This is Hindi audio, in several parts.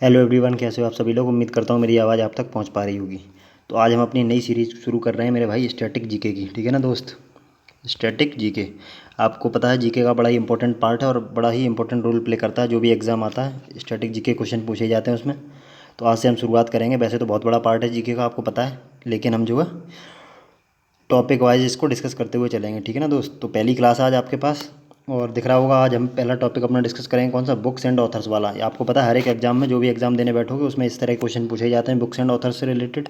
हेलो एवरीवन, कैसे हो आप सभी लोग। उम्मीद करता हूँ मेरी आवाज़ आप तक पहुँच पा रही होगी। तो आज हम अपनी नई सीरीज़ शुरू कर रहे हैं मेरे भाई, स्टैटिक जीके की। ठीक है ना दोस्त, स्टैटिक जीके। आपको पता है जीके का बड़ा ही इंपॉर्टेंट पार्ट है और बड़ा ही इंपॉर्टेंट रोल प्ले करता है। जो भी एग्ज़ाम आता है स्टैटिक जीके क्वेश्चन पूछे जाते हैं उसमें। तो आज से हम शुरुआत करेंगे। वैसे तो बहुत बड़ा पार्ट है जीके का, आपको पता है, लेकिन हम जो है टॉपिक वाइज इसको डिस्कस करते हुए चलेंगे। ठीक है ना दोस्त। तो पहली क्लास आज आपके पास, और दिख रहा होगा आज हम पहला टॉपिक अपना डिस्कस करेंगे कौन सा, बुक्स एंड ऑथर्स वाला। ये आपको पता है हर एक एग्जाम में जो भी एग्जाम देने बैठोगे उसमें इस तरह के क्वेश्चन पूछे जाते हैं बुक्स एंड ऑथर्स से रिलेटेड।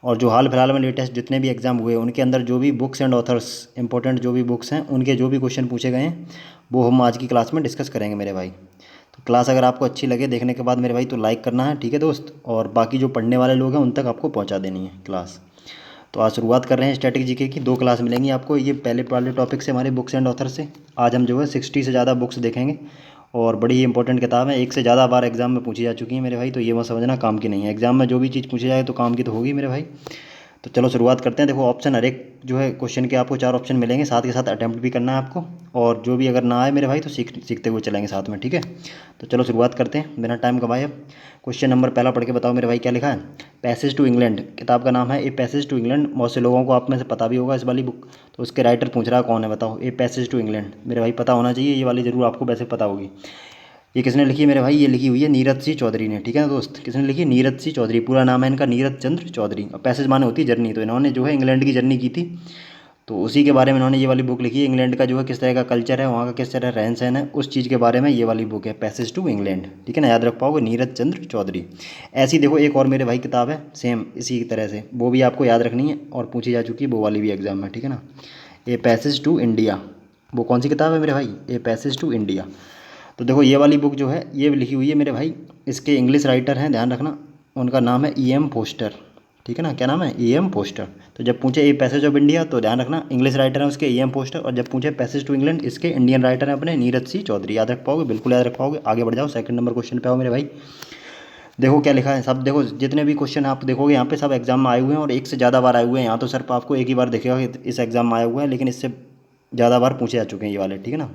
और जो हाल फिलहाल में लेटेस्ट जितने भी एग्जाम हुए उनके अंदर जो भी बुक्स एंड ऑथर्स इंपॉर्टेंट जो भी बुक्स हैं उनके जो भी क्वेश्चन पूछे गए हैं वो हम आज की क्लास में डिस्कस करेंगे मेरे भाई। तो क्लास अगर आपको अच्छी लगे देखने के बाद मेरे भाई तो लाइक करना है, ठीक है दोस्त। और बाकी जो पढ़ने वाले लोग हैं उन तक आपको पहुंचा देनी है क्लास। तो आज शुरुआत कर रहे हैं स्टैटिक जीके की। 2 क्लास मिलेंगी आपको। ये पहले वाले टॉपिक से हमारे बुक्स एंड ऑथर से आज हम जो है 60 से ज़्यादा बुक्स देखेंगे। और बड़ी ही इंपॉर्टेंट किताब है, एक से ज़्यादा बार एग्जाम में पूछी जा चुकी है मेरे भाई। तो ये मत समझना काम की नहीं है। एग्जाम में जो भी चीज़ पूछी जाए तो काम की तो होगी मेरे भाई। तो चलो शुरुआत करते हैं। देखो ऑप्शन हर एक जो है क्वेश्चन के आपको 4 ऑप्शन मिलेंगे, साथ के साथ अटैम्प्ट भी करना है आपको। और जो भी अगर ना आए मेरे भाई तो सीखते हुए चलेंगे साथ में, ठीक है। तो चलो शुरुआत करते हैं बिना टाइम गवाए। अब क्वेश्चन नंबर पहला पढ़ के बताओ मेरे भाई क्या लिखा है। पैसेज टू इंग्लैंड किताब का नाम है। ए पैसेज टू इंग्लैंड बहुत से लोगों को आप में से पता भी होगा इस वाली बुक। तो उसके राइटर पूछ रहा है कौन है, बताओ। ए पैसेज टू इंग्लैंड मेरे भाई पता होना चाहिए, ये वाली ज़रूर आपको वैसे पता होगी। ये किसने लिखी है मेरे भाई, ये लिखी हुई है नीरज सिंह चौधरी ने। ठीक है ना दोस्त, किसने लिखी, नीरज सिंह चौधरी। पूरा नाम है इनका नीरज चंद्र चौधरी। और पैसेज माने होती है जर्नी। तो इन्होंने जो है इंग्लैंड की जर्नी की थी, तो उसी के बारे में इन्होंने ये वाली बुक लिखी है। इंग्लैंड का जो है किस तरह का कल्चर है, वहाँ का किस तरह रहन सहन है, उस चीज़ के बारे में ये वाली बुक है, पैसेज टू इंग्लैंड। ठीक है ना, याद रख पाओगे, नीरज चंद्र चौधरी। ऐसी देखो एक और मेरे भाई किताब है सेम इसी तरह से, वो भी आपको याद रखनी है और पूछी जा चुकी है वो वाली भी एग्जाम में। ठीक है ना, ए पैसेज टू इंडिया, वो कौन सी किताब है मेरे भाई, ए पैसेज टू इंडिया। तो देखो ये वाली बुक जो है ये लिखी हुई है मेरे भाई, इसके इंग्लिश राइटर हैं, ध्यान रखना, उनका नाम है ई एम फोस्टर। ठीक है ना, क्या नाम है, ई एम फोस्टर। तो जब पूछे ए पैसेज ऑफ इंडिया तो ध्यान रखना इंग्लिश राइटर है उसके ई एम फोस्टर, और जब पूछे पैसेज टू इंग्लैंड इसके इंडियन राइटर हैं अपने नीरज सिंह चौधरी। याद रख पाओगे, बिल्कुल याद रख पाओगे। आगे बढ़ जाओ, सेकंड नंबर क्वेश्चन पे आओ मेरे भाई। देखो क्या लिखा है, सब देखो जितने भी क्वेश्चन आप देखोगे यहाँ पे सब एग्जाम में आए हुए हैं और एक से ज़्यादा बार आए हुए हैं। यहाँ तो सिर्फ आपको एक ही बार दिखेगा कि इस एग्जाम में आए हुए हैं, लेकिन इससे ज़्यादा बार पूछे जा चुके हैं ये वाले। ठीक है ना,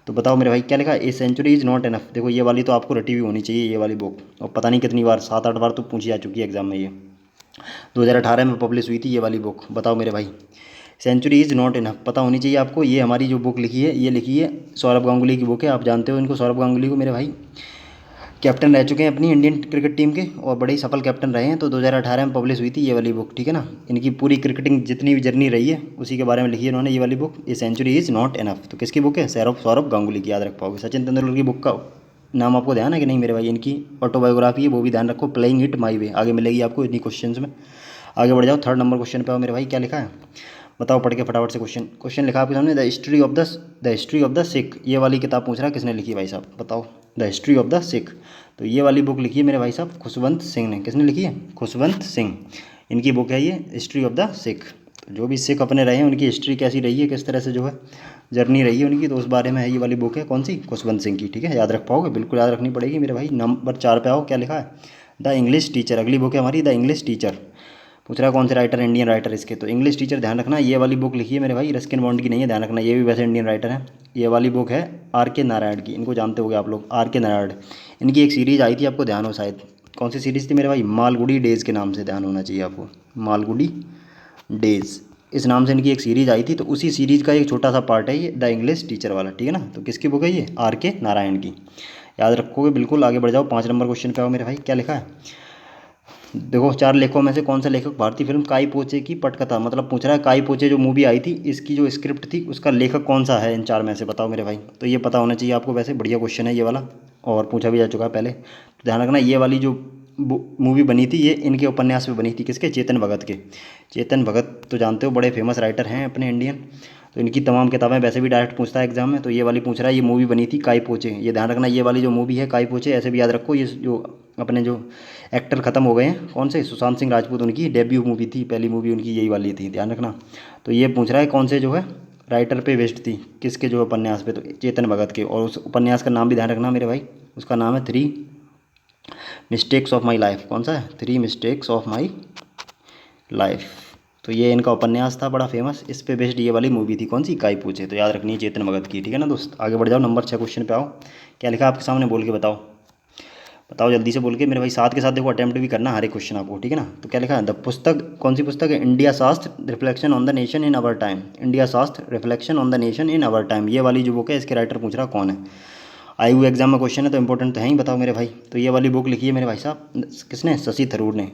तो बताओ मेरे भाई क्या लिखा है, a century is not enough. देखो ये वाली तो आपको रटी हुई होनी चाहिए ये वाली बुक, और पता नहीं कितनी बार, 7-8 बार तो पूछी जा चुकी है एग्जाम में। ये 2018 में पब्लिश हुई थी ये वाली बुक। बताओ मेरे भाई, सेंचुरी इज़ नॉट इनफ पता होनी चाहिए आपको। ये हमारी जो बुक लिखी है ये लिखी है सौरभ गांगुली की बुक है। आप जानते हो इनको, सौरभ गांगुली को मेरे भाई। कैप्टन रह चुके हैं अपनी इंडियन क्रिकेट टीम के और बड़े ही सफल कैप्टन रहे हैं। तो 2018 में पब्लिश हुई थी ये वाली बुक। ठीक है ना, इनकी पूरी क्रिकेटिंग जितनी भी जर्नी रही है उसी के बारे में लिखी है इन्होंने ये वाली book, a century is not enough. तो किसकी बुक है, सौरभ सौरभ गांगुली की। याद रख पाओगे। सचिन तेंदुलकर की बुक का नाम आपको ध्यान है कि नहीं मेरे भाई, इनकी ऑटोबायोग्राफी है वो भी ध्यान रखो, प्लेइंग इट माई वे, आगे मिलेगी आपको इन्हीं क्वेश्चन में। आगे बढ़ जाओ, थर्ड नंबर क्वेश्चन पे आओ मेरे भाई, क्या लिखा है बताओ पढ़ के फटाफट से। क्वेश्चन क्वेश्चन लिखा आपके सामने, the history of the Sikh. ये वाली किताब पूछ रहा है किसने लिखी है भाई साहब, बताओ। The history of the Sikh, तो ये वाली बुक लिखी है मेरे भाई साहब खुशवंत सिंह ने। किसने लिखी है, खुशवंत सिंह। इनकी बुक है ये हिस्ट्री ऑफ द सिख। तो जो भी सिख अपने रहे हैं उनकी हिस्ट्री कैसी रही है, किस तरह से जो है जर्नी रही है उनकी, तो उस बारे में है ये वाली बुक है। कौन सी, खुशवंत सिंह की। ठीक है, याद रख पाओगे, बिल्कुल याद रखनी पड़ेगी मेरे भाई। नंबर 4 पे आओ, क्या लिखा है, द इंग्लिश टीचर। अगली बुक है हमारी द इंग्लिश टीचर। पूछ रहा है कौन से राइटर, इंडियन राइटर इसके। तो इंग्लिश टीचर ध्यान रखना ये वाली बुक लिखी है मेरे भाई, रस्किन बॉन्ड की नहीं है, ध्यान रखना। ये भी वैसे इंडियन राइटर है। ये वाली बुक है आर के नारायण की, इनको जानते होगे आप लोग, आर के नारायण। इनकी एक सीरीज आई थी, आपको ध्यान हो शायद, कौन सी सीरीज़ थी मेरे भाई, मालगुडी डेज़ के नाम से, ध्यान होना चाहिए आपको, मालगुडी डेज़ इस नाम से इनकी एक सीरीज़ आई थी। तो उसी सीरीज़ का एक छोटा सा पार्ट है ये द इंग्लिश टीचर वाला। ठीक है ना, तो किसकी बुक है ये, आर के नारायण की। याद रखोगे बिल्कुल। आगे बढ़ जाओ, 5 नंबर क्वेश्चन पे आओ मेरे भाई, क्या लिखा है। देखो 4 लेखकों में से कौन सा लेखक भारतीय फिल्म काई पोचे की पटकथा, मतलब पूछ रहा है काई पोचे जो मूवी आई थी इसकी जो स्क्रिप्ट थी उसका लेखक कौन सा है इन 4 में से, बताओ मेरे भाई। तो ये पता होना चाहिए आपको, वैसे बढ़िया क्वेश्चन है ये वाला और पूछा भी जा चुका है पहले। तो ध्यान रखना ये वाली जो मूवी बनी थी ये इनके उपन्यास पे बनी थी, किसके, चेतन भगत के। चेतन भगत तो जानते हो बड़े फेमस राइटर हैं अपने इंडियन। तो इनकी तमाम किताबें वैसे भी डायरेक्ट पूछता है एग्जाम में। तो ये वाली पूछ रहा है, ये मूवी बनी थी काई पोचे, ये ध्यान रखना ये वाली जो मूवी है काई पोचे, ऐसे भी याद रखो। ये जो अपने जो एक्टर ख़त्म हो गए हैं कौन से, सुशांत सिंह राजपूत, उनकी डेब्यू मूवी थी, पहली मूवी उनकी यही वाली थी, ध्यान रखना। तो ये पूछ रहा है कौन से जो है राइटर पे बेस्ड थी, किसके जो उपन्यास पे, तो चेतन भगत के। और उस उपन्यास का नाम भी ध्यान रखना मेरे भाई, उसका नाम है 3 मिस्टेक्स ऑफ माई लाइफ। कौन सा है, 3 मिस्टेक्स ऑफ माई लाइफ। तो ये इनका उपन्यास था बड़ा फेमस, इस पे बेस्ड ये वाली मूवी थी, कौन सी, काई पूछे। तो याद रखनी है चेतन भगत की। ठीक है ना दोस्त, आगे बढ़ जाओ, नंबर 6 क्वेश्चन पे आओ, क्या लिखा आपके सामने, बोल के बताओ। बताओ जल्दी से बोल के मेरे भाई, साथ के साथ देखो अटेम्प्ट भी करना हर एक क्वेश्चन आपको, ठीक है ना। तो क्या लिखा है, द पुस्तक कौन सी पुस्तक है, India Shastra reflection on the nation in our time, India Shastra reflection on the nation in our time, ये वाली जो बुक है इसके राइटर पूछ रहा कौन है। आई हुए एग्जाम में क्वेश्चन है तो इंपॉर्टेंट तो है ही, बताओ मेरे भाई। तो ये वाली बुक लिखी है मेरे भाई साहब किसने, शशि थरूर ने।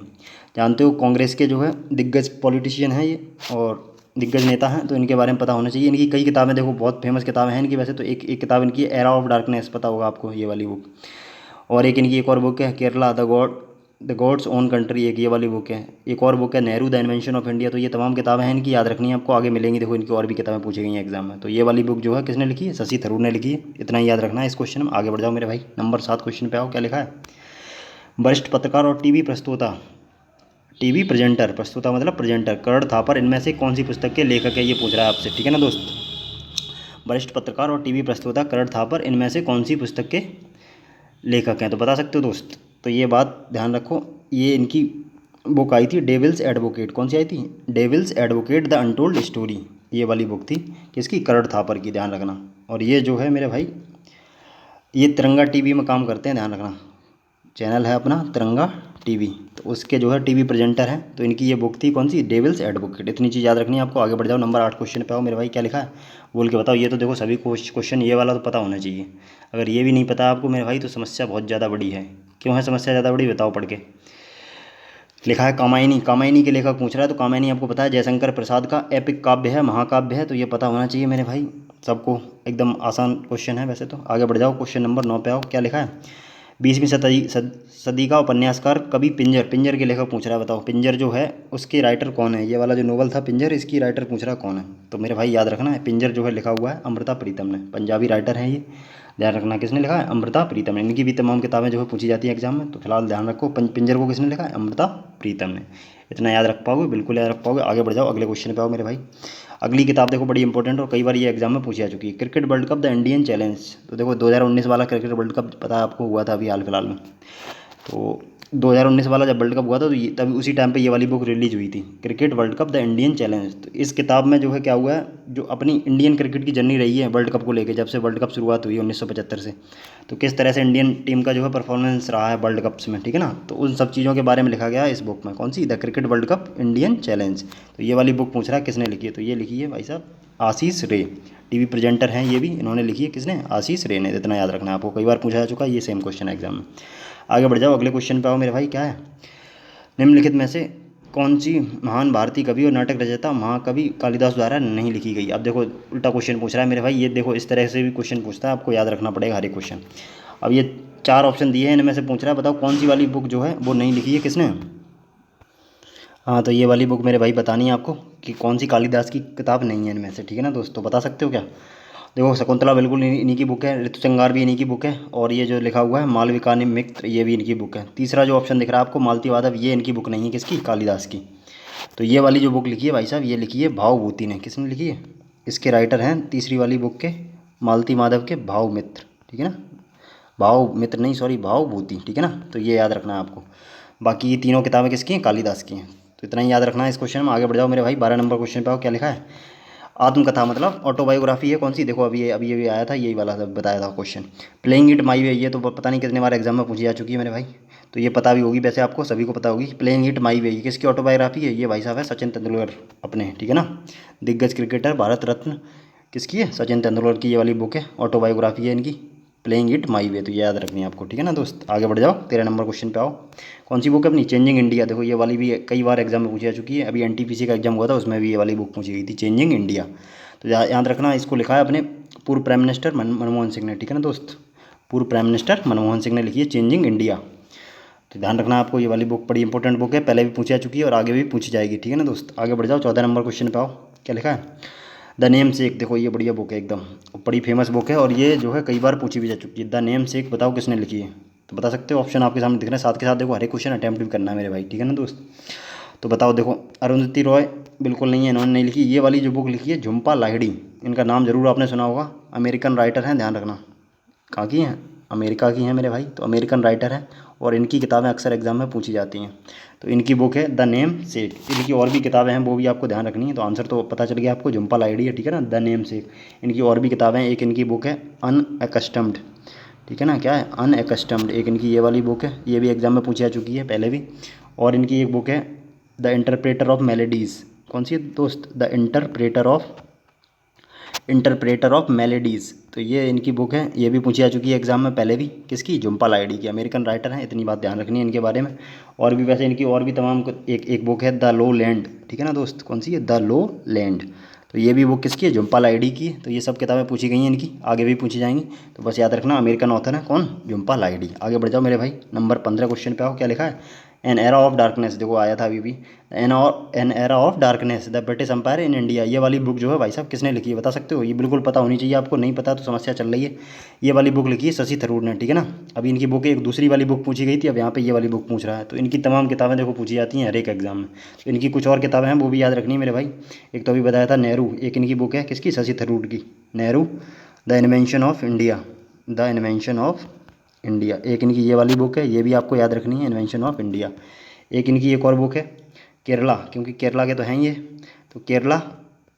जानते हो कांग्रेस के जो है दिग्गज पॉलिटिशियन हैं ये और दिग्गज नेता हैं, तो इनके बारे में पता होना चाहिए। इनकी कई किताबें देखो, बहुत फेमस किताबें हैं इनकी वैसे तो। एक किताब इनकी एरा ऑफ डार्कनेस, पता होगा आपको ये वाली बुक। और एक और बुक है Kerala the gods own country, एक ये वाली बुक है। एक और बुक है Nehru the invention of India. तो ये तमाम किताबें हैं इनकी, याद रखनी है आपको, आगे मिलेंगी देखो इनकी और भी किताबें पूछी गई हैं एग्जाम में। तो ये वाली बुक जो है किसने लिखी है, शशि थरूर ने लिखी है। इतना ही याद रखना है इस क्वेश्चन में। आगे बढ़ जाओ मेरे भाई, नंबर 7 क्वेश्चन पे आओ। क्या लिखा है, वरिष्ठ पत्रकार और टीवी प्रस्तोता, टीवी प्रेजेंटर, प्रस्तुता मतलब प्रेजेंटर, कर्ण थापर इनमें से कौन सी पुस्तक के लेखक है, ये पूछ रहा है आपसे, ठीक है ना दोस्त। वरिष्ठ पत्रकार और टीवी प्रस्तुता कर्ण थापर इनमें से कौन सी पुस्तक के लेखक हैं, तो बता सकते हो दोस्त। तो ये बात ध्यान रखो, ये इनकी बुक आई थी डेविल्स एडवोकेट, कौन सी आई थी, devil's advocate the untold story, ये वाली बुक थी किसकी, कर्ण थापर की, ध्यान रखना। और ये जो है मेरे भाई, ये तिरंगा टीवी में काम करते हैं, ध्यान रखना, चैनल है अपना तिरंगा टीवी, तो उसके जो है टीवी प्रेजेंटर हैं। तो इनकी ये बुक थी कौन सी, डेविल्स एडवोकेट। इतनी चीज़ याद रखनी है आपको। आगे बढ़ जाओ, नंबर 8 क्वेश्चन पे आओ मेरे भाई। क्या लिखा है बोल के बताओ। ये तो देखो सभी क्वेश्चन ये वाला तो पता होना चाहिए, अगर ये भी नहीं पता आपको मेरे भाई तो समस्या बहुत ज़्यादा बड़ी है। क्यों है समस्या ज़्यादा बड़ी, बताओ पढ़ के। लिखा है कामायनी, कामायनी के लेखक पूछ रहा है। तो कामायनी आपको पता है जयशंकर प्रसाद का एपिक काव्य है, महाकाव्य है, तो ये पता होना चाहिए मेरे भाई सबको। एकदम आसान क्वेश्चन है वैसे तो। आगे बढ़ जाओ, क्वेश्चन नंबर 9 पे आओ। क्या लिखा है, 20वीं सदी का उपन्यासकार कवि पिंजर, पिंजर के लेखक पूछ रहा है, बताओ पिंजर जो है उसके राइटर कौन है। ये वाला जो नोवेल था पिंजर, इसकी राइटर पूछ रहा कौन है। तो मेरे भाई याद रखना है, पिंजर जो है लिखा हुआ है अमृता प्रीतम ने, पंजाबी राइटर हैं ये, ध्यान रखना। किसने लिखा है, अमृता प्रीतम ने। इनकी भी तमाम किताबें जो है पूछी जाती है एग्जाम में, तो फिलहाल ध्यान रखो पिंजर को किसने लिखा है, अमृता प्रीतम ने। इतना याद रख पाओगे, बिल्कुल याद रख पाओगे। आगे बढ़ जाओ, अगले क्वेश्चन पे आओ मेरे भाई। अगली किताब देखो बड़ी इंपॉर्टेंट और कई बार ये एग्जाम में पूछी जा चुकी है, cricket world cup the Indian challenge. तो देखो 2019 वाला क्रिकेट वर्ल्ड कप पता है आपको, हुआ था अभी हाल फिलहाल में। तो 2019 वाला जब वर्ल्ड कप हुआ था तो तभी उसी टाइम पे ये वाली बुक रिलीज हुई थी, cricket world cup the Indian challenge. तो इस किताब में जो है क्या हुआ है, जो अपनी इंडियन क्रिकेट की जर्नी रही है वर्ल्ड कप को लेकर, जब से वर्ल्ड कप शुरुआत हुई 1975 से, तो किस तरह से इंडियन टीम का जो है परफॉर्मेंस रहा है वर्ल्ड कप्स में, ठीक है ना। तो उन सब चीज़ों के बारे में लिखा गया है इस बुक में। कौन सी, the cricket world cup Indian challenge. तो ये वाली बुक पूछ रहा है किसने लिखी है, तो ये लिखी है भाई साहब आशीष रे, टीवी प्रेजेंटर हैं ये भी, इन्होंने लिखी है, किसने, आशीष रे ने। इतना याद रखना है आपको, कई बार पूछा जा चुका है ये सेम क्वेश्चन है एग्जाम में। आगे बढ़ जाओ, अगले क्वेश्चन पे आओ मेरे भाई। क्या है, निम्नलिखित में से कौन सी महान भारतीय कवि और नाटक रचयिता महाकवि कालिदास द्वारा नहीं लिखी गई। अब देखो उल्टा क्वेश्चन पूछ रहा है मेरे भाई, ये देखो इस तरह से भी क्वेश्चन पूछता है, आपको याद रखना पड़ेगा हर एक क्वेश्चन। अब ये 4 ऑप्शन दिए हैं, इनमें से पूछ रहा है बताओ कौन सी वाली बुक जो है वो नहीं लिखी है किसने। हाँ तो ये वाली बुक मेरे भाई बतानी है आपको कि कौन सी कालिदास की किताब नहीं है इनमें से, ठीक है ना दोस्तों, बता सकते हो क्या। देखो शकुंतला बिल्कुल इन्हीं की बुक है, ऋतुसंहार भी इन्हीं की बुक है, और ये जो लिखा हुआ है मालविकानि मित्र ये भी इनकी बुक है। तीसरा जो ऑप्शन दिख रहा है आपको मालती माधव, ये इनकी बुक नहीं है, किसकी, कालिदास की। तो ये वाली जो बुक लिखी है भाई साहब, ये लिखी है भावभूति ने। किसने लिखी है, इसके राइटर हैं तीसरी वाली बुक के मालती माधव के भाव मित्र, ठीक है ना, भाव मित्र नहीं सॉरी भावभूति, ठीक है ना। तो ये याद रखना है आपको। बाकी ये तीनों किताबें किसकी हैं, कालिदास की हैं। तो इतना ही याद रखना है इस क्वेश्चन में। आगे बढ़ जाओ मेरे भाई, 12 नंबर क्वेश्चन पे आओ। क्या लिखा है, आत्मकथा मतलब ऑटोबायोग्राफी है कौन सी, देखो अभी ये भी आया था, यही वाला बताया था क्वेश्चन। प्लेइंग इट माई वे, ये तो पता नहीं कितने बार एग्जाम में पूछी जा चुकी है मेरे भाई, तो ये पता भी होगी वैसे आपको, सभी को पता होगी। प्लेइंग इट माई वे ये किसकी ऑटोबायोग्राफी है, ये भाई साहब है सचिन तेंदुलकर अपने, ठीक है ना, दिग्गज क्रिकेटर भारत रत्न, किसकी है, सचिन तेंदुलकर की ये वाली बुक है, ऑटोबायोग्राफी है इनकी, प्लेइंग इट माई वे। तो ये याद रखनी है आपको, ठीक है ना दोस्त। आगे बढ़ जाओ, 13 नंबर क्वेश्चन पे आओ। कौन सी बुक है अपनी, चेंजिंग इंडिया। देखो ये वाली भी कई बार एग्जाम में पूछी जा चुकी है, अभी एनटीपीसी का एग्जाम हुआ था उसमें भी ये वाली बुक पूछी गई थी, चेंजिंग इंडिया। तो याद रखना, इसको लिखा है अपने पूर्व प्राइम मिनिस्टर मनमोहन सिंह ने, ठीक है ना दोस्त, पूर्व प्राइम मिनिस्टर मनमोहन सिंह ने लिखी है चेंजिंग इंडिया। तो ध्यान रखना आपको, ये वाली बुक बड़ी इंपॉर्टेंट बुक है, पहले भी पूछी जा चुकी है और आगे भी पूछी जाएगी, ठीक है ना दोस्त। आगे बढ़ जाओ, 14 नंबर क्वेश्चन पे आओ। क्या लिखा है, द नेम सेक। देखो ये बढ़िया बुक है एकदम, बड़ी फेमस बुक है और ये जो है कई बार पूछी भी जा चुकी है। द नेम सेक बताओ किसने लिखी है, तो बता सकते हो, ऑप्शन आपके सामने दिख रहे हैं, साथ के साथ देखो हर एक क्वेश्चन अटैम्प्ट भी करना है मेरे भाई, ठीक है ना दोस्त। तो बताओ, देखो अरुंधति रॉय बिल्कुल नहीं है, इन्होंने नहीं लिखी। ये वाली जो बुक लिखी है झुम्पा लाहिड़ी, इनका नाम जरूर आपने सुना होगा, अमेरिकन राइटर हैं, ध्यान रखना। कहाँ की हैं, अमेरिका की हैं मेरे भाई, तो अमेरिकन राइटर हैं और इनकी किताबें अक्सर एग्जाम में पूछी जाती हैं। तो इनकी बुक है द नेम सेक। इनकी और भी किताबें हैं वो भी आपको ध्यान रखनी है, तो आंसर तो पता चल गया आपको, झुम्पा लाहिड़ी है, ठीक है ना, द नेम सेक। इनकी और भी किताबें, एक इनकी बुक है अनअकस्टम्ड, ठीक है ना। क्या है, अनएकस्टम्ड, एक इनकी ये वाली बुक है, ये भी एग्जाम में पूछी जा चुकी है पहले भी। और इनकी एक बुक है द इंटरप्रेटर ऑफ मेलेडीज़, कौन सी है दोस्त, द इंटरप्रेटर ऑफ मेलेडीज़, तो ये इनकी बुक है, ये भी पूछी जा चुकी है एग्जाम में पहले भी। किसकी, जुम्पा लाहिड़ी की, अमेरिकन राइटर हैं, इतनी बात ध्यान रखनी है इनके बारे में। और भी वैसे इनकी और भी तमाम एक एक बुक है द लो लैंड, ठीक है ना दोस्त, कौन सी है, द लो लैंड, तो ये भी बुक किसकी है, जुम्पा लाहिड़ी की। तो ये सब किताबें पूछी गई हैं इनकी, आगे भी पूछी जाएंगी, तो बस याद रखना अमेरिकन ऑथर है कौन, जुम्पा लाहिड़ी। आगे बढ़ जाओ मेरे भाई, नंबर 15 क्वेश्चन पे आओ, क्या लिखा है, एन एरा ऑफ डार्कनेस, देखो आया था अभी भी, an era of darkness the British empire in India, ये वाली बुक जो है भाई साहब किसने लिखी है बता सकते हो, ये बिल्कुल पता होनी चाहिए आपको, नहीं पता तो समस्या चल रही है। ये वाली बुक लिखी है शशि थरूर ने, ठीक है ना। अभी इनकी बुक एक दूसरी वाली बुक पूछी गई थी, अब यहाँ पे ये वाली बुक पूछ रहा है, तो इनकी तमाम किताबें देखो पूछी जाती हैं हर एक एग्जाम में। तो इनकी कुछ और किताबें हैं वो भी याद रखनी है मेरे भाई। एक तो अभी बताया था नेहरू, एक इनकी बुक है किसकी, शशि थरूर की, Nehru the invention of India, the invention of India, एक इनकी ये वाली बुक है, ये भी आपको याद रखनी है, इन्वेंशन ऑफ इंडिया। एक इनकी एक और बुक है केरला, क्योंकि केरला के तो हैं ये, तो केरला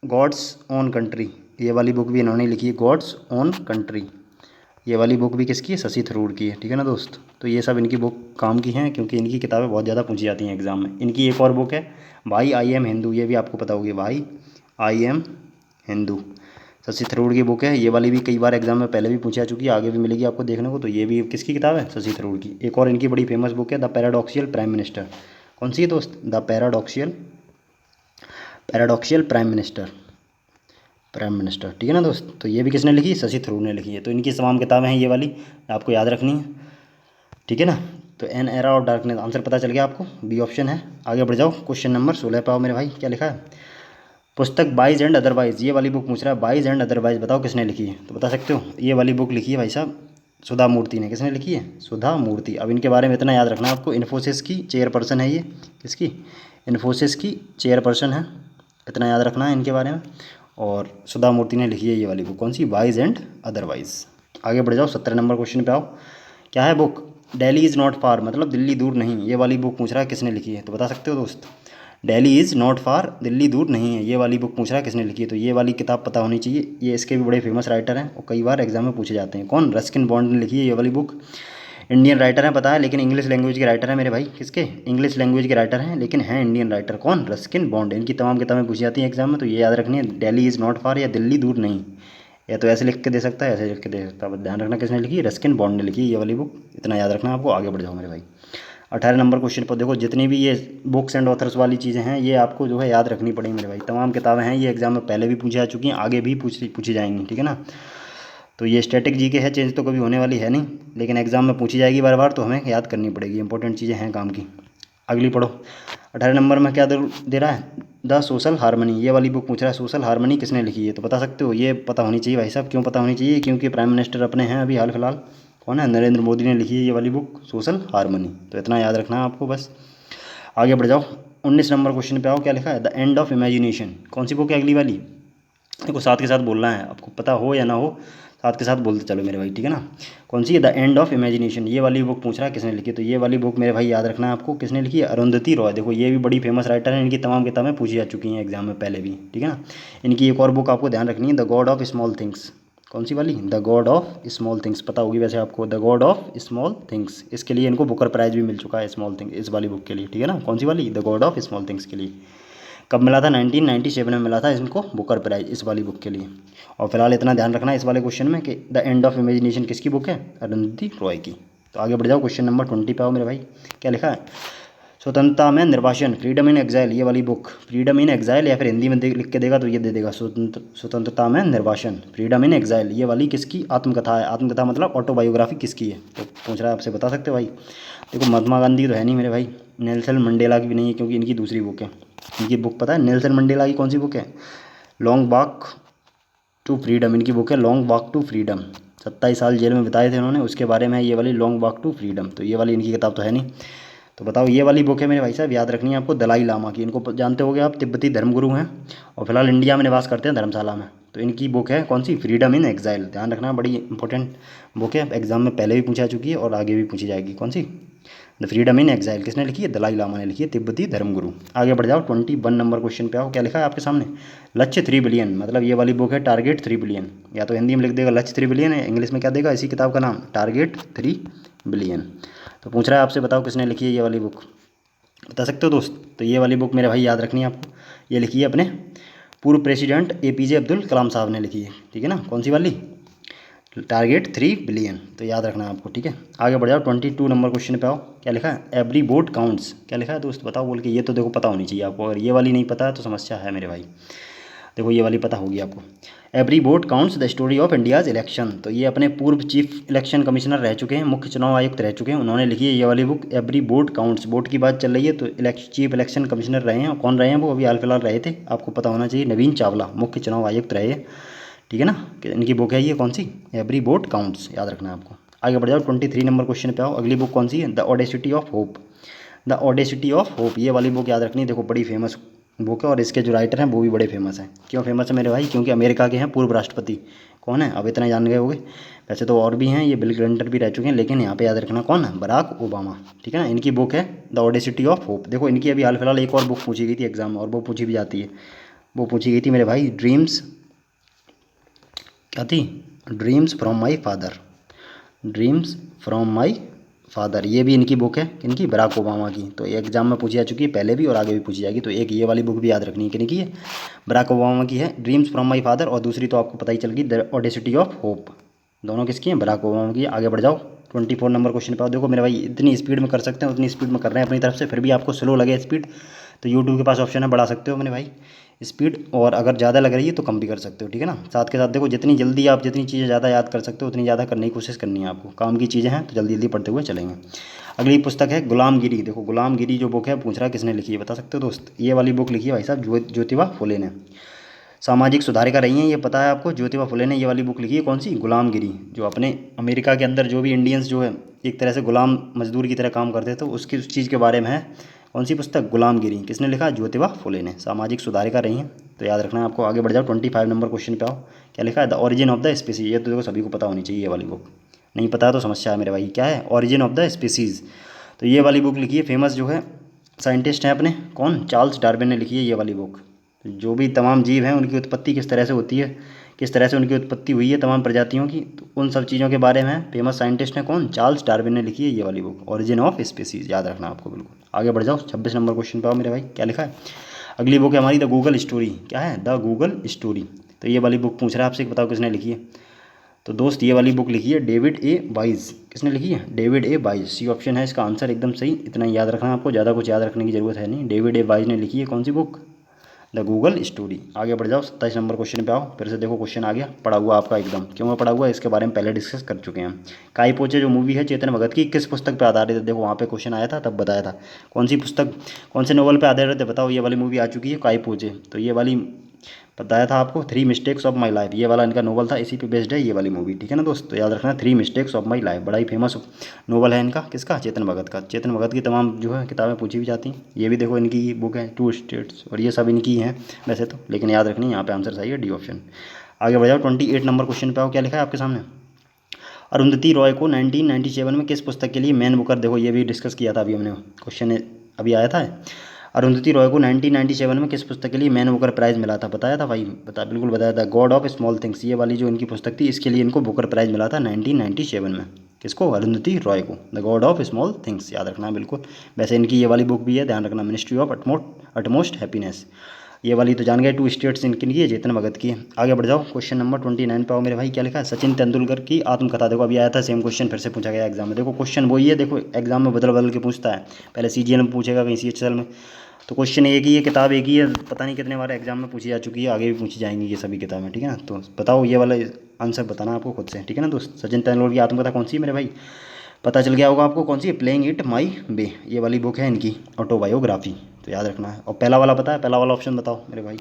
गॉड्स ओन कंट्री, ये वाली बुक भी इन्होंने लिखी है, गॉड्स ओन कंट्री, ये वाली बुक भी किसकी है, शशि थरूर की है, ठीक है ना दोस्त। तो ये सब इनकी बुक काम की हैं, क्योंकि इनकी किताबें बहुत ज़्यादा पूछी जाती हैं एग्जाम में। इनकी एक और बुक है भाई आई एम हिंदू, ये भी आपको पता होगी, भाई आई एम हिंदू, शशि थरूर की बुक है, ये वाली भी कई बार एग्जाम में पहले भी पूछी जा चुकी है, आगे भी मिलेगी आपको देखने को। तो ये भी किसकी किताब है, शशि थरूर की। एक और इनकी बड़ी फेमस बुक है द पैराडॉक्सियल प्राइम मिनिस्टर, कौन सी है दोस्त, द पैराडॉक्सियल प्राइम मिनिस्टर, ठीक है ना दोस्त। तो ये भी किसने लिखी, शशि थरूर ने लिखी है। तो इनकी तमाम किताबें हैं ये वाली, आपको याद रखनी है, ठीक है ना। तो N era of darkness, answer पता चल गया आपको, बी ऑप्शन है। आगे बढ़ जाओ, क्वेश्चन नंबर 16 पे आओ मेरे भाई, क्या लिखा है, पुस्तक बाइज एंड अदरवाइज, ये वाली बुक पूछ रहा है, बाइज एंड अदरवाइज बताओ किसने लिखी है, तो बता सकते हो। ये वाली बुक लिखी है भाई साहब सुधा मूर्ति ने, किसने लिखी है, सुधा मूर्ति। अब इनके बारे में इतना याद रखना आपको, इन्फोसिस की चेयरपर्सन है ये, किसकी, इन्फोसिस की चेयरपर्सन है, इतना याद रखना है इनके बारे में। और सुधा मूर्ति ने लिखी है ये वाली बुक, कौन सी, वाइज एंड अदरवाइज। आगे बढ़ जाओ, 17 नंबर क्वेश्चन पे आओ, क्या है book, daily is not far, मतलब दिल्ली दूर नहीं, ये वाली बुक पूछ रहा है किसने लिखी है, तो बता सकते हो दोस्त। Daily is not far, Delhi दूर नहीं है, ये वाली बुक पूछ रहा है किसने लिखी है, तो ये वाली किताब पता होनी चाहिए, ये इसके भी बड़े फेमस राइटर हैं और कई बार एग्जाम में पूछे जाते हैं। कौन, रस्किन बॉन्ड ने लिखी है ये वाली बुक। इंडियन राइटर हैं पता है, लेकिन इंग्लिश लैंग्वेज के राइटर हैं मेरे भाई, किसके, इंग्लिश लैंग्वेज के राइटर हैं, लेकिन हैं इंडियन राइटर, कौन, रस्किन बॉन्ड। इनकी तमाम किताबें पूछी जाती हैं एग्जाम में, तो ये याद रखनी है, डेली इज़ नॉट फार या दिल्ली दूर नहीं, या तो ऐसे लिख के दे सकता है, ऐसे लिख के दे सकता है, ध्यान रखना किसने लिखी है, रस्किन बॉन्ड ने लिखी है ये वाली बुक, इतना याद रखना आपको। आगे बढ़ जाओ मेरे भाई, 18 नंबर क्वेश्चन पर देखो, जितनी भी ये बुक्स एंड ऑथर्स वाली चीज़ें हैं ये आपको जो है याद रखनी पड़ेगी मेरे भाई। तमाम किताबें हैं ये एग्जाम में पहले भी पूछी जा चुकी हैं, आगे भी पूछी जाएंगी, ठीक है ना। तो ये स्टैटिक जीके है, चेंज तो कभी होने वाली है नहीं, लेकिन एग्जाम में पूछी जाएगी बार बार, तो हमें याद करनी पड़ेगी, इंपॉर्टेंट चीज़ें हैं काम की। अगली पढ़ो, 18 नंबर में क्या दे रहा है, द सोशल हारमनी, ये वाली बुक पूछ रहा है, सोशल हारमनी किसने लिखी है, तो बता सकते हो। ये पता होनी चाहिए भाई साहब, क्यों पता होनी चाहिए, क्योंकि प्राइम मिनिस्टर अपने हैं अभी हाल फिलहाल, कौन है, नरेंद्र मोदी ने लिखी है ये वाली बुक, सोशल हारमनी, तो इतना याद रखना है आपको बस। आगे बढ़ जाओ, 19 नंबर क्वेश्चन पे आओ, क्या लिखा है, द एंड ऑफ इमेजिनेशन, कौन सी बुक है अगली वाली, देखो साथ के साथ बोलना है, आपको पता हो या ना हो साथ के साथ बोलते चलो मेरे भाई, ठीक है ना। कौन सी है, द एंड ऑफ इमेजिनेशन, ये वाली बुक पूछ रहा है किसने लिखी, तो ये वाली बुक मेरे भाई याद रखना है आपको, किसने लिखी है, अरुंधति रॉय। देखो ये भी बड़ी फेमस राइटर हैं, इनकी तमाम किताबें पूछी जा चुकी हैं एग्जाम में पहले भी, ठीक है ना। इनकी एक और बुक आपको ध्यान रखनी है, the God of small things, कौन सी वाली, the God of small things, पता होगी वैसे आपको, the God of small things, इसके लिए इनको बुकर प्राइज भी मिल चुका है, स्मॉल थिंग इस वाली बुक के लिए, ठीक है ना। कौन सी वाली, the God of small things के लिए। कब मिला था, 1997 में मिला था इनको बुकर प्राइज इस वाली बुक के लिए। और फिलहाल इतना ध्यान रखना है इस वाले क्वेश्चन में कि द एंड ऑफ इमेजिनेशन किसकी बुक है, अरुंधति रॉय की। तो आगे बढ़ जाओ, क्वेश्चन नंबर 20 पे आओ मेरे भाई, क्या लिखा है, स्वतंत्रता में निर्वासन, फ्रीडम इन एग्जाइल, ये वाली बुक, फ्रीडम इन एग्जाइल, या फिर हिंदी में लिख के देगा तो ये दे देगा, स्वतंत्रता में निर्वासन, फ्रीडम इन एग्जाइल, ये वाली किसकी आत्मकथा है, आत्मकथा मतलब ऑटोबायोग्राफी किसकी है, तो पूछ रहा है आपसे, बता सकते हो भाई। देखो महात्मा गांधी तो है नहीं मेरे भाई, नेल्सन मंडेला की भी नहीं है, क्योंकि इनकी दूसरी बुक है। इनकी बुक पता है, नेल्सन मंडेला की कौन सी बुक है, लॉन्ग वॉक टू फ्रीडम, इनकी बुक है लॉन्ग वॉक टू फ्रीडम, 27 साल जेल में बिताए थे उन्होंने, उसके बारे में ये वाली लॉन्ग वॉक टू फ्रीडम, तो ये वाली इनकी किताब तो है नहीं। तो बताओ, ये वाली बुक है मेरे भाई साहब, याद रखनी है आपको, दलाई लामा की, इनको जानते होगे आप, तिब्बती धर्मगुरु हैं और फिलहाल इंडिया में निवास करते हैं धर्मशाला में। तो इनकी बुक है कौन सी, फ्रीडम इन एग्जाइल, ध्यान रखना, बड़ी इंपॉर्टेंट बुक है, एग्जाम में पहले भी पूछा चुकी है और आगे भी पूछी जाएगी, कौन सी, द फ्रीडम इन एग्जाइल किसने लिखी है? दलाई लामा ने लिखी है, तिब्बती धर्मगुरु। आगे बढ़ जाओ, 21 नंबर क्वेश्चन पे आओ। क्या लिखा है आपके सामने? लक्ष्य 3 बिलियन, मतलब ये वाली बुक है टारगेट 3 बिलियन, या तो हिंदी में लिख देगा लक्ष्य 3 बिलियन है, इंग्लिश में क्या देगा इसी किताब का नाम? Target 3 billion. तो पूछ रहा है आपसे, बताओ किसने लिखी है ये वाली बुक, बता सकते हो दोस्त? तो ये वाली बुक मेरे भाई याद रखनी है आपको, ये लिखी है अपने पूर्व प्रेसिडेंट APJ अब्दुल कलाम साहब ने लिखी है, ठीक है ना। कौन सी वाली? टारगेट 3 बिलियन, तो याद रखना है आपको, ठीक है। आगे बढ़ जाओ, 22 नंबर क्वेश्चन पे आओ। क्या लिखा है? एवरी वोट काउंट्स, क्या लिखा है दोस्त बताओ बोल के। ये तो देखो पता होनी चाहिए आपको, अगर ये वाली नहीं पता है तो समस्या है मेरे भाई। देखो ये वाली पता होगी आपको। Every vote counts the story of India's election, तो ये अपने पूर्व चीफ इलेक्शन कमिश्नर रह चुके हैं, मुख्य चुनाव आयुक्त रह चुके हैं, उन्होंने लिखी है ये वाली book every vote counts. Vote की बात चल रही है तो चीफ इलेक्शन कमिश्नर रहे हैं, और कौन रहे हैं वो? अभी हाल फिलहाल रहे थे, आपको पता होना चाहिए, नवीन चावला मुख्य चुनाव आयुक्त रहे हैं, ठीक है ना। कि इनकी बुक है ये कौन सी? एवरी वोट काउंट्स, याद रखना है आपको। आगे बढ़ जाओ, 23 नंबर क्वेश्चन पे आओ। अगली बुक कौन सी है? The audacity of hope, the audacity of hope, ये वाली बुक याद रखनी है। देखो बड़ी फेमस बुक है, और इसके जो राइटर हैं वो भी बड़े फेमस हैं। क्यों फेमस है मेरे भाई? क्योंकि अमेरिका के हैं पूर्व राष्ट्रपति। कौन है? अब इतना जान गए होगे, वैसे तो और भी हैं, ये बिल क्लिंटन भी रह चुके हैं, लेकिन यहाँ पे याद रखना कौन है? बराक ओबामा, ठीक है ना। इनकी बुक है द ऑडेसिटी ऑफ होप। देखो इनकी अभी हाल फिलहाल एक और बुक पूछी गई थी एग्जाम में, और वो पूछी भी जाती है, वो पूछी गई थी मेरे भाई, ड्रीम्स, क्या थी? Dreams from my father, dreams from my father, ये भी इनकी बुक है, इनकी बराक ओबामा की। तो ये एग्जाम में पूछी जा चुकी है पहले भी, और आगे भी पूछी जाएगी। तो एक ये वाली बुक भी याद रखनी है, किन की है? बराक ओबामा की है, ड्रीम्स फ्रॉम माई फादर, और दूसरी तो आपको पता ही चल गई, द ऑडेसिटी ऑफ होप। दोनों किसकी हैं? बराक ओबामा की। आगे बढ़ जाओ, 24 नंबर क्वेश्चन पे आओ। देखो मेरे भाई इतनी स्पीड में कर सकते हैं उतनी स्पीड में कर रहे हैं अपनी तरफ से, फिर भी आपको स्लो लगे स्पीड तो यूट्यूब के पास ऑप्शन है, बढ़ा सकते हो मेरे भाई स्पीड, और अगर ज़्यादा लग रही है तो कम भी कर सकते हो, ठीक है ना। साथ के साथ देखो जितनी जल्दी आप जितनी चीज़ें ज़्यादा याद कर सकते हो उतनी ज़्यादा करने की कोशिश करनी है आपको, काम की चीज़ें हैं तो जल्दी जल्दी पढ़ते हुए चलेंगे। अगली पुस्तक है गुलामगिरी। देखो गुलामगिरी जो बुक है पूछ रहा है किसने लिखी है, बता सकते हो दोस्त? ये वाली बुक लिखी है भाई साहब ज्योतिबा फुले ने, सामाजिक सुधारिका रही हैं ये पता है आपको, ज्योतिबा फुले ने ये वाली बुक लिखी है। कौन सी? गुलामगिरी। जो अपने अमेरिका के अंदर जो भी इंडियंस जो है एक तरह से गुलाम मजदूर की तरह काम करते थे, उसकी उस चीज़ के बारे में है। कौन सी पुस्तक? गुलामगिरी। किसने लिखा? ज्योतिबा फुले ने, सामाजिक सुधारिका रही हैं, तो याद रखना है आपको। आगे बढ़ जाओ, 25 नंबर क्वेश्चन पे आओ। क्या लिखा है? The origin of the species, ये तो देखो सभी को पता होनी चाहिए, ये वाली बुक नहीं पता है तो समस्या है मेरे भाई। क्या है? ओरिजिन ऑफ द स्पीसीज़, तो ये वाली बुक लिखी है फेमस जो है साइंटिस्ट हैं अपने, कौन? चार्ल्स डार्विन ने लिखी है ये वाली बुक। जो भी तमाम जीव हैं उनकी उत्पत्ति किस तरह से होती है, किस तरह से उनकी उत्पत्ति हुई है तमाम प्रजातियों की, तो उन सब चीज़ों के बारे में फेमस साइंटिस्ट हैं कौन? चार्ल्स डार्विन ने लिखी है ये वाली बुक, ओरिजिन ऑफ स्पीसीज, याद रखना आपको बिल्कुल। आगे बढ़ जाओ, 26 नंबर क्वेश्चन पे आओ मेरे भाई। क्या लिखा है? अगली बुक है हमारी द गूगल स्टोरी। क्या है? The Google story. तो ये वाली बुक पूछ रहा है आपसे, बताओ किसने लिखी है? तो दोस्त ये वाली बुक लिखी है डेविड ए वाइज। किसने लिखी है? David A Wise. C option है इसका आंसर, एकदम सही। इतना याद रखना है आपको, ज़्यादा कुछ याद रखने की ज़रूरत है नहीं। डेविड ए वाइज ने लिखी है कौन सी बुक? The Google story. आगे बढ़ जाओ, 27 नंबर क्वेश्चन पे आओ। फिर से देखो क्वेश्चन आ गया पड़ा हुआ आपका एकदम, क्यों है पड़ा हुआ? इसके बारे में पहले डिस्कस कर चुके हैं। काई पोचे जो मूवी है चेतन भगत की, किस पुस्तक पे आधारित है? देखो वहाँ पे क्वेश्चन आया था तब बताया था। कौन सी पुस्तक, कौन से नोवेल पे आधारित है बताओ? ये वाली मूवी आ चुकी है काई पोचे, तो ये वाली बताया था आपको, 3 मिस्टेक्स ऑफ माई लाइफ, ये वाला इनका नोवेल था, इसी पे बेस्ड है ये वाली मूवी, ठीक है ना दोस्त। तो याद रखना 3 मिस्टेक्स ऑफ माई लाइफ, बड़ा ही फेमस नोवेल है इनका, किसका? चेतन भगत का। चेतन भगत की तमाम जो है किताबें पूछी भी जाती हैं, ये भी देखो इनकी बुक है 2 स्टेट्स, और ये सब इनकी हैं वैसे तो, लेकिन याद रखनी यहाँ पे आंसर सही है डी ऑप्शन। आगे बढ़ जाओ, 28 नंबर क्वेश्चन पे आओ। क्या लिखा है आपके सामने? अरुंधति रॉय को 1997 में किस पुस्तक के लिए मैन बुकर, देखो ये भी डिस्कस किया था अभी हमने, क्वेश्चन अभी आया था। अरुंधति रॉय को 1997 में किस पुस्तक के लिए मैन बुकर प्राइज़ मिला था? बताया था भाई, बता बिल्कुल बताया था, गॉड ऑफ स्मॉल थिंग्स, ये वाली जो इनकी पुस्तक थी इसके लिए इनको बुकर प्राइज़ मिला था 1997 में। किसको? अरुंधति रॉय को। The God of small things, याद रखना बिल्कुल। वैसे इनकी ये वाली बुक भी है, ध्यान रखना, मिनिस्ट्री ऑफ अटमोस्ट हैप्पीनेस, ये वाली तो जान गए। 2 स्टेट्स इनकी है, चेतन भगत की है। आगे बढ़ जाओ, क्वेश्चन नंबर 29 पे आओ मेरे भाई। क्या लिखा है? सचिन तेंदुलकर की आत्मकथा। देखो अभी आया था सेम क्वेश्चन, फिर से पूछा गया एग्जाम में। देखो क्वेश्चन वही है, देखो एग्जाम में बदल बदल के पूछता है, पहले CGL में पूछेगा, कहीं CHL में, तो क्वेश्चन एक ही है, किताब एक ही है, पता नहीं कितने बार एग्जाम में पूछी जा चुकी है, आगे भी पूछी जाएंगी ये सभी किताबें, ठीक है ना। तो बताओ ये वाला आंसर बताना आपको खुद से, ठीक है ना दोस्त। सचिन तेंदुलकर की आत्मकथा कौन सी है मेरे भाई? पता चल गया होगा आपको कौन सी है? प्लेइंग इट माई वे, ये वाली बुक है इनकी ऑटोबायोग्राफी, तो याद रखना है। और पहला वाला पता है? पहला वाला ऑप्शन बताओ मेरे भाई,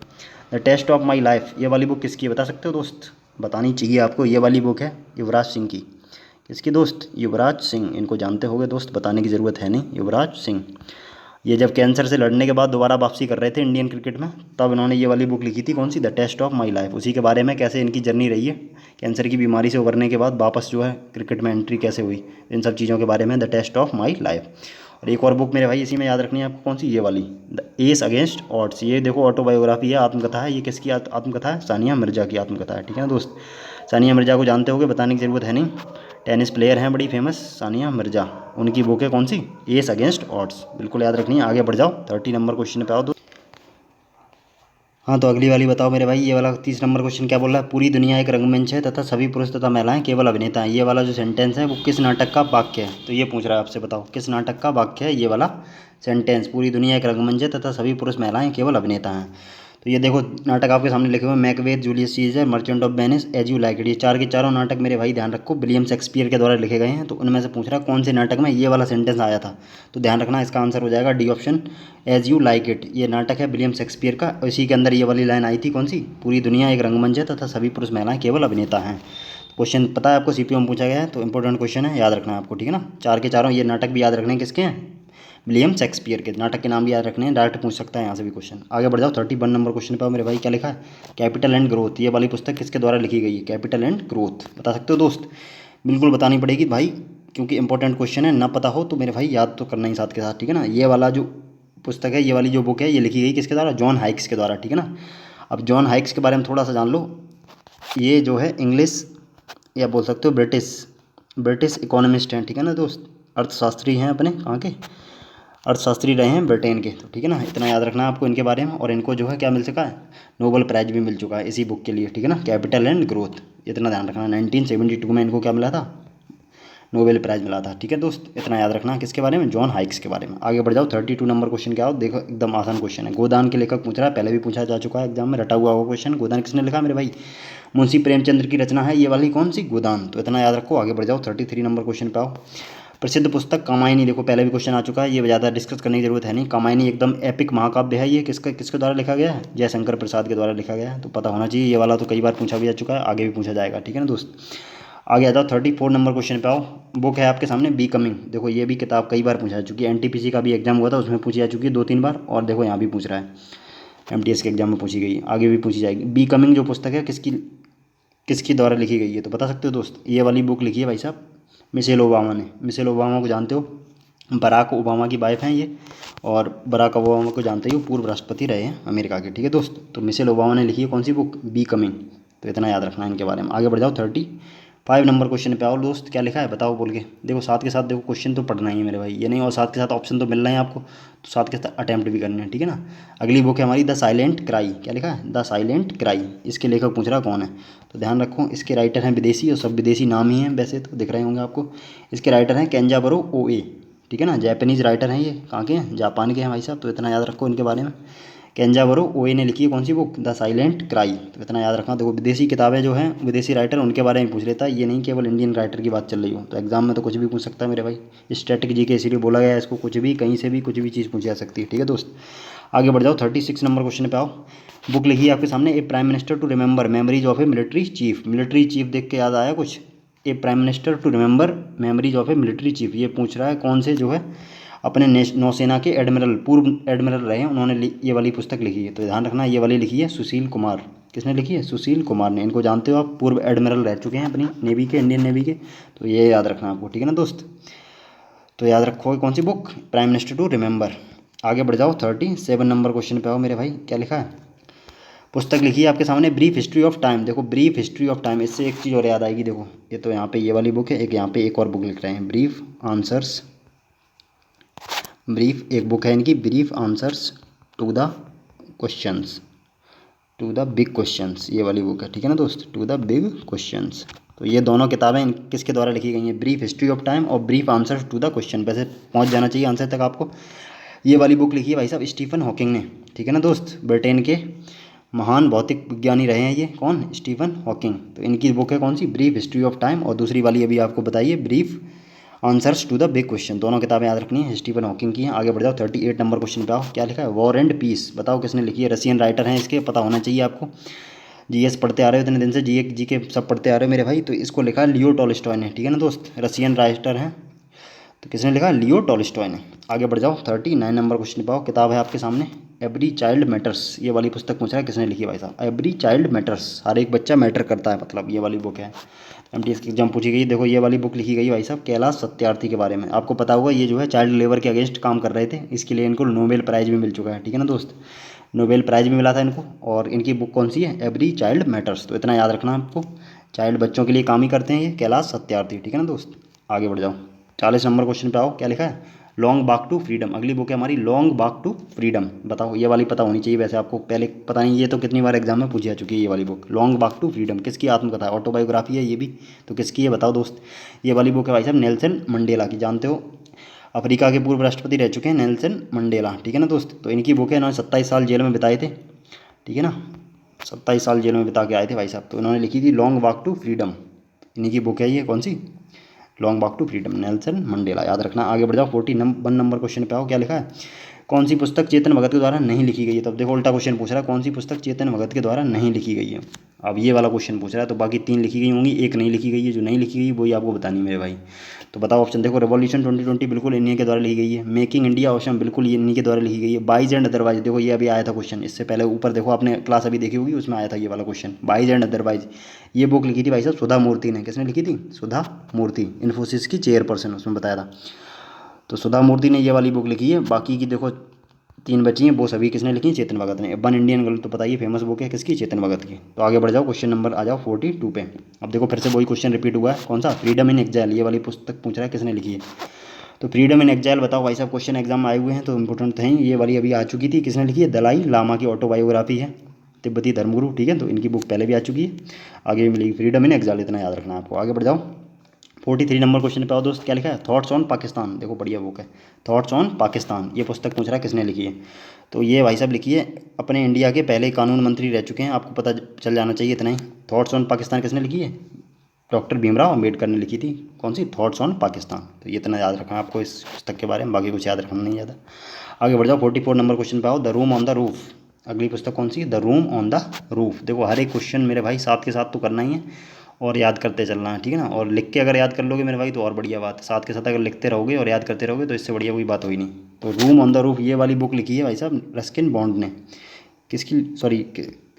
the test of my life, ये वाली बुक किसकी है बता सकते हो दोस्त? बतानी चाहिए आपको, ये वाली बुक है युवराज सिंह की। किसकी दोस्त? युवराज सिंह, इनको जानते होगे दोस्त, बताने की ज़रूरत है नहीं, युवराज सिंह। ये जब कैंसर से लड़ने के बाद दोबारा वापसी कर रहे थे इंडियन क्रिकेट में, तब इन्होंने ये वाली बुक लिखी थी, कौन सी, the test of my life. उसी के बारे में कैसे इनकी जर्नी रही है, कैंसर की बीमारी से उभरने के बाद वापस जो है क्रिकेट में एंट्री कैसे हुई, इन सब चीज़ों के बारे में the test of my life. और एक और बुक मेरे भाई इसी में याद रखनी है आपको, कौन सी, ये वाली, द एस अगेंस्ट ऑड्स। ये देखो ऑटोबायोग्राफी है, आत्मकथा है। ये किसकी आत्मकथा है? सानिया मिर्जा की आत्मकथा है, ठीक है ना दोस्त। सानिया मिर्जा को जानते होगे, बताने की ज़रूरत है नहीं, टेनिस प्लेयर हैं बड़ी फेमस, सानिया मिर्जा। उनकी बुक है कौन सी, एस अगेंस्ट ऑड्स। बिल्कुल याद रखनी है। आगे बढ़ जाओ, 30 नंबर क्वेश्चन पे आओ दोस्त। हाँ तो अगली वाली बताओ मेरे भाई, ये वाला 30 नंबर क्वेश्चन क्या बोल रहा है, पूरी दुनिया एक रंगमंच है तथा सभी पुरुष तथा महिलाएं केवल अभिनेता हैं। ये वाला जो सेंटेंस है वो किस नाटक का वाक्य है? तो ये पूछ रहा है आपसे, बताओ किस नाटक का वाक्य है ये वाला सेंटेंस, पूरी दुनिया एक रंगमंच है तथा सभी पुरुष महिलाएं केवल अभिनेता हैं। तो ये देखो नाटक आपके सामने लिखे हुए हैं, Macbeth, Julius Caesar, Merchant of Venice, as you like it. ये चार के चारों नाटक मेरे भाई ध्यान रखो विलियम शेक्सपियर के द्वारा लिखे गए हैं। तो उनमें से पूछ रहा है कौन से नाटक में ये वाला सेंटेंस आया था। तो ध्यान रखना, इसका आंसर हो जाएगा D option, as you like it. ये नाटक है विलियम शेक्सपियर का, इसी के अंदर ये वाली लाइन आई थी, कौन सी, पूरी दुनिया एक रंगमंच है तथा सभी पुरुष महिलाएं केवल अभिनेता हैं। क्वेश्चन पता है आपको, सीपीओ में पूछा गया है, तो इंपॉर्टेंट क्वेश्चन है, याद रखना है आपको, ठीक है ना। चार के चारों ये नाटक भी याद रखने हैं, किसके हैं, विलियम शेक्सपियर के। नाटक के नाम भी याद रखने हैं, डायरेक्ट पूछ सकता है यहाँ से भी क्वेश्चन। आगे बढ़ जाओ, 31 नंबर क्वेश्चन पे आओ मेरे भाई, क्या लिखा है, कैपिटल एंड ग्रोथ। ये वाली पुस्तक किसके द्वारा लिखी गई है, कैपिटल एंड ग्रोथ, बता सकते हो दोस्त? बिल्कुल बतानी पड़ेगी भाई, क्योंकि इंपॉर्टेंट क्वेश्चन है, ना पता हो तो मेरे भाई याद तो करना ही साथ के साथ, ठीक है ना। ये वाला जो पुस्तक है, ये वाली जो बुक है, ये लिखी गई किसके द्वारा, जॉन हाइक्स के द्वारा, ठीक है ना। अब जॉन हाइक्स के बारे में थोड़ा सा जान लो। ये जो है इंग्लिश या बोल सकते हो ब्रिटिश इकोनॉमिस्ट हैं, ठीक है ना दोस्त। अर्थशास्त्री हैं अपने, कहाँ के, अर्थशास्त्री रहे हैं ब्रिटेन के। तो ठीक है ना, इतना याद रखना है आपको इनके बारे में। और इनको जो है क्या मिल चुका है, नोबेल प्राइज़ भी मिल चुका है इसी बुक के लिए, ठीक है ना, कैपिटल एंड ग्रोथ। इतना ध्यान रखना, 1972 में इनको क्या मिला था, नोबेल प्राइज़ मिला था, ठीक है दोस्त। इतना याद रखना किसके बारे में, जॉन हाइक्स के बारे में। आगे बढ़ जाओ, 32 नंबर क्वेश्चन क्या हो, देखो एकदम आसान क्वेश्चन है। गोदान के लेखक पूछ रहा है, पहले भी पूछा जा चुका है एग्जाम में, रटा हुआ क्वेश्चन। गोदान किसने लिखा मेरे भाई, मुंशी प्रेमचंद्र की रचना है ये वाली, कौन सी, गोदान। तो इतना याद रखो। आगे बढ़ जाओ, 33 नंबर क्वेश्चन पे आओ। प्रसिद्ध पुस्तक कामायनी, देखो पहले भी क्वेश्चन आ चुका है, ये ज़्यादा डिस्कस करने की जरूरत है नहीं। कामायनी एकदम एपिक महाकाव्य है। ये किसके द्वारा लिखा गया है, जयशंकर प्रसाद के द्वारा लिखा गया है। तो पता होना चाहिए, ये वाला तो कई बार पूछा भी जा चुका है, आगे भी पूछा जाएगा, ठीक है ना दोस्त। आगे आ जाओ, 34 नंबर क्वेश्चन पे आओ। बुक है आपके सामने बी कमिंग। देखो ये भी किताब कई बार पूछा जा चुकी है, एनटीपीसी का भी एग्जाम हुआ था उसमें पूछी जा चुकी है 2-3 बार, और देखो यहाँ भी पूछ रहा है, एमटीएस के एग्जाम में पूछी गई, आगे भी पूछी जाएगी। बी कमिंग जो पुस्तक है किसकी किसकी द्वारा लिखी गई है, तो बता सकते हो दोस्त? ये वाली बुक लिखी है भाई साहब मिशेल ओबामा ने। मिशेल ओबामा को जानते हो, बराक ओबामा की वाइफ हैं ये, और बराक ओबामा को जानते ही हो, पूर्व राष्ट्रपति रहे हैं अमेरिका के, ठीक है दोस्त। तो मिशेल ओबामा ने लिखी है कौन सी बुक, बी कमिंग। तो इतना याद रखना है इनके बारे में। आगे बढ़ जाओ, 35 नंबर क्वेश्चन पे आओ दोस्त, क्या लिखा है बताओ बोल के। देखो साथ के साथ देखो क्वेश्चन तो पढ़ना ही है मेरे भाई, ये नहीं, और साथ के साथ ऑप्शन तो मिल रहे हैं आपको, तो साथ के साथ अटैम्प्ट भी करने हैं, ठीक है ना। अगली बुक है हमारी द साइलेंट क्राई। क्या लिखा है, द साइलेंट क्राई। इसके लेखक पूछ रहा कौन है, तो ध्यान रखो इसके राइटर हैं विदेशी, और सब विदेशी नाम ही हैं वैसे तो, दिख रहे होंगे आपको। इसके राइटर हैं केंजाबरो ओए, ठीक है ना, जैपनीज़ राइटर हैं ये, कहाँ के हैं, जापान के हैं भाई साहब। तो इतना याद रखो इनके बारे में। केंजाबरो ओए ने लिखी है कौन सी बुक, द साइलेंट क्राई। तो इतना याद रखना। देखो विदेशी किताबें जो हैं, विदेशी राइटर उनके बारे में पूछ लेता है, ये नहीं केवल इंडियन राइटर की बात चल रही हो। तो एग्जाम में तो कुछ भी पूछ सकता है मेरे भाई, स्टैटिक जी के इसीलिए बोला गया है इसको, कुछ भी कहीं से भी कुछ भी चीज़ पूछी जा सकती है, ठीक है दोस्त। आगे बढ़ जाओ, 36 नंबर क्वेश्चन पे आओ। बुक लिखी है आपके सामने, a prime minister to remember memories of a military chief. Military chief देख के याद आया कुछ, a prime minister to remember memories of a military chief. ये पूछ रहा है कौन से जो है अपने नौसेना के एडमिरल, पूर्व एडमिरल रहे हैं, उन्होंने ये वाली पुस्तक लिखी है। तो ध्यान रखना, ये वाली लिखी है सुशील कुमार। किसने लिखी है, सुशील कुमार ने। इनको जानते हो आप, पूर्व एडमिरल रह चुके हैं अपनी नेवी के, इंडियन नेवी के। तो ये याद रखना आपको, ठीक है ना दोस्त। तो याद रखो कौन सी book, prime minister to remember. आगे बढ़ जाओ, 37 नंबर क्वेश्चन पे आओ मेरे भाई, क्या लिखा है। पुस्तक लिखी है आपके सामने ब्रीफ हिस्ट्री ऑफ टाइम। देखो ब्रीफ हिस्ट्री ऑफ टाइम, इससे एक चीज़ और याद आएगी। देखो ये तो यहाँ पे ये वाली बुक है, एक यहाँ पे एक और बुक लिख रहे हैं, ब्रीफ आंसर्स, ब्रीफ एक बुक है इनकी, brief answers to the questions, to the big questions. ये वाली बुक है, ठीक है ना दोस्त, टू द बिग क्वेश्चंस। तो ये दोनों किताबें किसके द्वारा लिखी गई हैं, ब्रीफ हिस्ट्री ऑफ टाइम और brief answers to the question. वैसे पहुंच जाना चाहिए आंसर तक आपको। ये वाली बुक लिखी है भाई साहब स्टीफन हॉकिंग ने, ठीक है ना दोस्त, ब्रिटेन के महान भौतिक विज्ञानी रहे हैं ये, कौन, स्टीफन हॉकिंग। तो इनकी बुक है कौन सी, ब्रीफ हिस्ट्री ऑफ टाइम, और दूसरी वाली अभी आपको बताइए brief answers to the big question. दोनों किताबें याद रखनी है, स्टीफन हॉकिंग की हैं। आगे बढ़ जाओ, 38 नंबर क्वेश्चन पे आओ, क्या लिखा है, वॉर एंड पीस। बताओ किसने लिखी है, रशियन राइटर हैं इसके, पता होना चाहिए आपको, जीएस पढ़ते आ रहे हो इतने दिन से, जीके सब पढ़ते आ रहे हो मेरे भाई। तो इसको लिखा है लियो टॉलस्टॉय ने, ठीक है ना दोस्त, रशियन राइटर हैं। तो किसने लिखा? लियो टॉल्स्टॉय ने। आगे बढ़ जाओ, 39 नंबर क्वेश्चन पाओ। किताब है आपके सामने, एवरी चाइल्ड मैटर्स, ये वाली पुस्तक पूछ रहा है किसने लिखी भाई साहब? एवरी चाइल्ड मैटर्स, हर एक बच्चा मैटर करता है, मतलब ये वाली बुक है। एमटीएस की एग्जाम पूछी गई। देखो ये वाली बुक लिखी गई भाई साहब कैलाश सत्यार्थी के बारे में। आपको पता होगा ये जो है चाइल्ड लेबर के अगेंस्ट काम कर रहे थे, इसके लिए इनको नोबेल प्राइज़ भी मिल चुका है, ठीक है ना दोस्त। नोबेल प्राइज़ भी मिला था इनको। और इनकी बुक कौन सी है? Every child matters. तो इतना याद रखना आपको, चाइल्ड बच्चों के लिए काम ही करते हैं ये कैलाश सत्यार्थी, ठीक है ना दोस्त। आगे बढ़ जाओ, 40 नंबर क्वेश्चन पे आओ। क्या लिखा है? Long walk to freedom. अगली बुक है हमारी लॉन्ग वॉक टू फ्रीडम। बताओ, ये वाली पता होनी चाहिए वैसे आपको, पहले पता नहीं, ये तो कितनी बार एग्जाम में पूछी जा चुकी है ये वाली book. Long walk to freedom किसकी आत्मकथा है? ऑटोबायोग्राफी है ये भी। तो किसकी है बताओ दोस्त? ये वाली बुक है भाई साहब नेल्सन मंडेला की। जानते हो अफ्रीका के पूर्व राष्ट्रपति रह चुके हैं नेल्सन मंडेला, ठीक है ना दोस्त। तो इनकी बुक है, इन्होंने 27 साल जेल में बिताए थे, ठीक है ना, 27 साल जेल में बिता के आए थे भाई साहब। तो इन्होंने लिखी थी लॉन्ग वॉक टू फ्रीडम, इन्हीं की बुक है ये। कौन सी? Long walk to freedom, Nelson Mandela, याद रखना। आगे बढ़ जाओ, 41 नंबर क्वेश्चन पे आओ। क्या लिखा है? कौन सी पुस्तक चेतन भगत के द्वारा नहीं लिखी गई है? तब देखो उल्टा क्वेश्चन पूछ रहा है, कौन सी पुस्तक चेतन भगत के द्वारा नहीं लिखी गई है। अब ये वाला क्वेश्चन पूछ रहा है, तो बाकी 3 लिखी गई होंगी, एक नहीं लिखी गई है। जो नहीं लिखी गई वही आपको बतानी मेरे भाई। तो बताओ ऑप्शन। देखो रेवोल्यूशन 2020 बिल्कुल इन्हीं के द्वारा लिखी गई है। मेकिंग इंडिया ऑसम बिल्कुल ये इन्हीं के द्वारा लिखी गई है। बाइज एंड अदरवाइज, देखो ये अभी आया था क्वेश्चन इससे पहले, ऊपर देखो आपने क्लास अभी देखी होगी, उसमें आया था ये वाला क्वेश्चन, बाइज एंड अदरवाइज। ये बुक लिखी थी भाई साहब सुधा मूर्ति ने। किसने लिखी थी? सुधा मूर्ति, इन्फोसिस की चेयरपर्सन, उसमें बताया था। तो सुधा मूर्ति ने ये वाली बुक लिखी है। बाकी की देखो 3 बची हैं, वो सभी किसने लिखी? चेतन भगत ने। वन इंडियन गर्ल तो पता ही फेमस बुक है किसकी? चेतन भगत की। तो आगे बढ़ जाओ, क्वेश्चन नंबर आ जाओ 42 पे। अब देखो फिर से वही क्वेश्चन रिपीट हुआ है, कौन सा? फ्रीडम इन एक्जाइल, ये वाली पुस्तक पूछ रहा है किसने लिखी है। तो फ्रीडम इन एक्जाइल बताओ भाई साहब, क्वेश्चन एग्जाम में आए हुए हैं तो इंपॉर्टेंट हैं। ये वाली अभी आ चुकी थी, किसने लिखी है? दलाई लामा की ऑटोबायोग्राफी है, तिब्बती धर्मगुरु, ठीक है। तो इनकी बुक पहले भी आ चुकी है, आगे भी मिलेगी। फ्रीडम इन एक्जाइल, इतना याद रखना है आपको। आगे बढ़ जाओ, 43 नंबर क्वेश्चन पे आओ दोस्त। क्या लिखा है? थॉट्स ऑन पाकिस्तान, देखो बढ़िया बुक है, थॉट्स ऑन पाकिस्तान। ये पुस्तक पूछ रहा है किसने लिखी है। तो ये भाई साहब लिखी है अपने इंडिया के पहले कानून मंत्री रह चुके हैं, आपको पता चल जाना चाहिए इतना ही। थॉट्स ऑन पाकिस्तान किसने लिखी है? डॉक्टर भीमराव अम्बेडकर ने लिखी थी। कौन सी? Thoughts on Pakistan. तो ये इतना याद रखना आपको इस पुस्तक के बारे में, बाकी कुछ याद रखना नहीं ज़्यादा। आगे बढ़ जाओ, 44 नंबर क्वेश्चन पे आओ। The room on the roof, अगली पुस्तक कौन सी है? The room on the roof. देखो हर एक क्वेश्चन मेरे भाई साथ के साथ तो करना ही है और याद करते चलना है, ठीक है ना। और लिख के अगर याद कर लोगे मेरे भाई तो और बढ़िया बात है, साथ के साथ अगर लिखते रहोगे और याद करते रहोगे तो इससे बढ़िया कोई बात हुई नहीं। तो रूम ऑन द रूफ ये वाली बुक लिखी है भाई साहब रस्किन बॉन्ड ने। किसकी? सॉरी,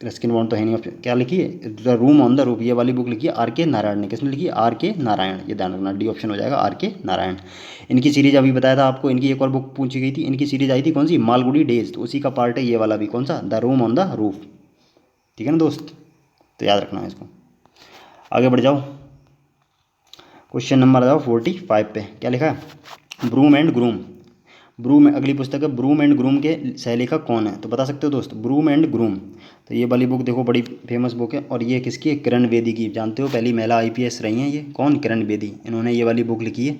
रस्किन बॉन्ड तो है नहीं ऑप्शन। क्या लिखी है? The room on the roof ये वाली बुक लिखी है आर के नारायण ने। किसने लिखी है? आर के नारायण, ये ध्यान रखना, डी ऑप्शन हो जाएगा, आर के नारायण। इनकी सीरीज अभी बताया था आपको, इनकी एक और बुक पूछी गई थी, इनकी सीरीज आई थी कौन सी? मालगुडी डेज, तो उसी का पार्ट है ये वाला भी। कौन सा? The room on the roof, ठीक है ना दोस्त। तो याद रखना है इसको। आगे बढ़ जाओ, क्वेश्चन नंबर आ जाओ 45 पे। क्या लिखा है? Broom and groom. ब्रूम, अगली पुस्तक है ब्रूम एंड ग्रूम के सहलेखक कौन है? तो बता सकते हो दोस्त, ब्रूम एंड ग्रूम। तो ये वाली बुक देखो बड़ी फेमस बुक है, और ये किसकी है? किरण बेदी की। जानते हो पहली महिला आईपीएस रही हैं ये, कौन? किरण बेदी। इन्होंने ये वाली बुक लिखी है,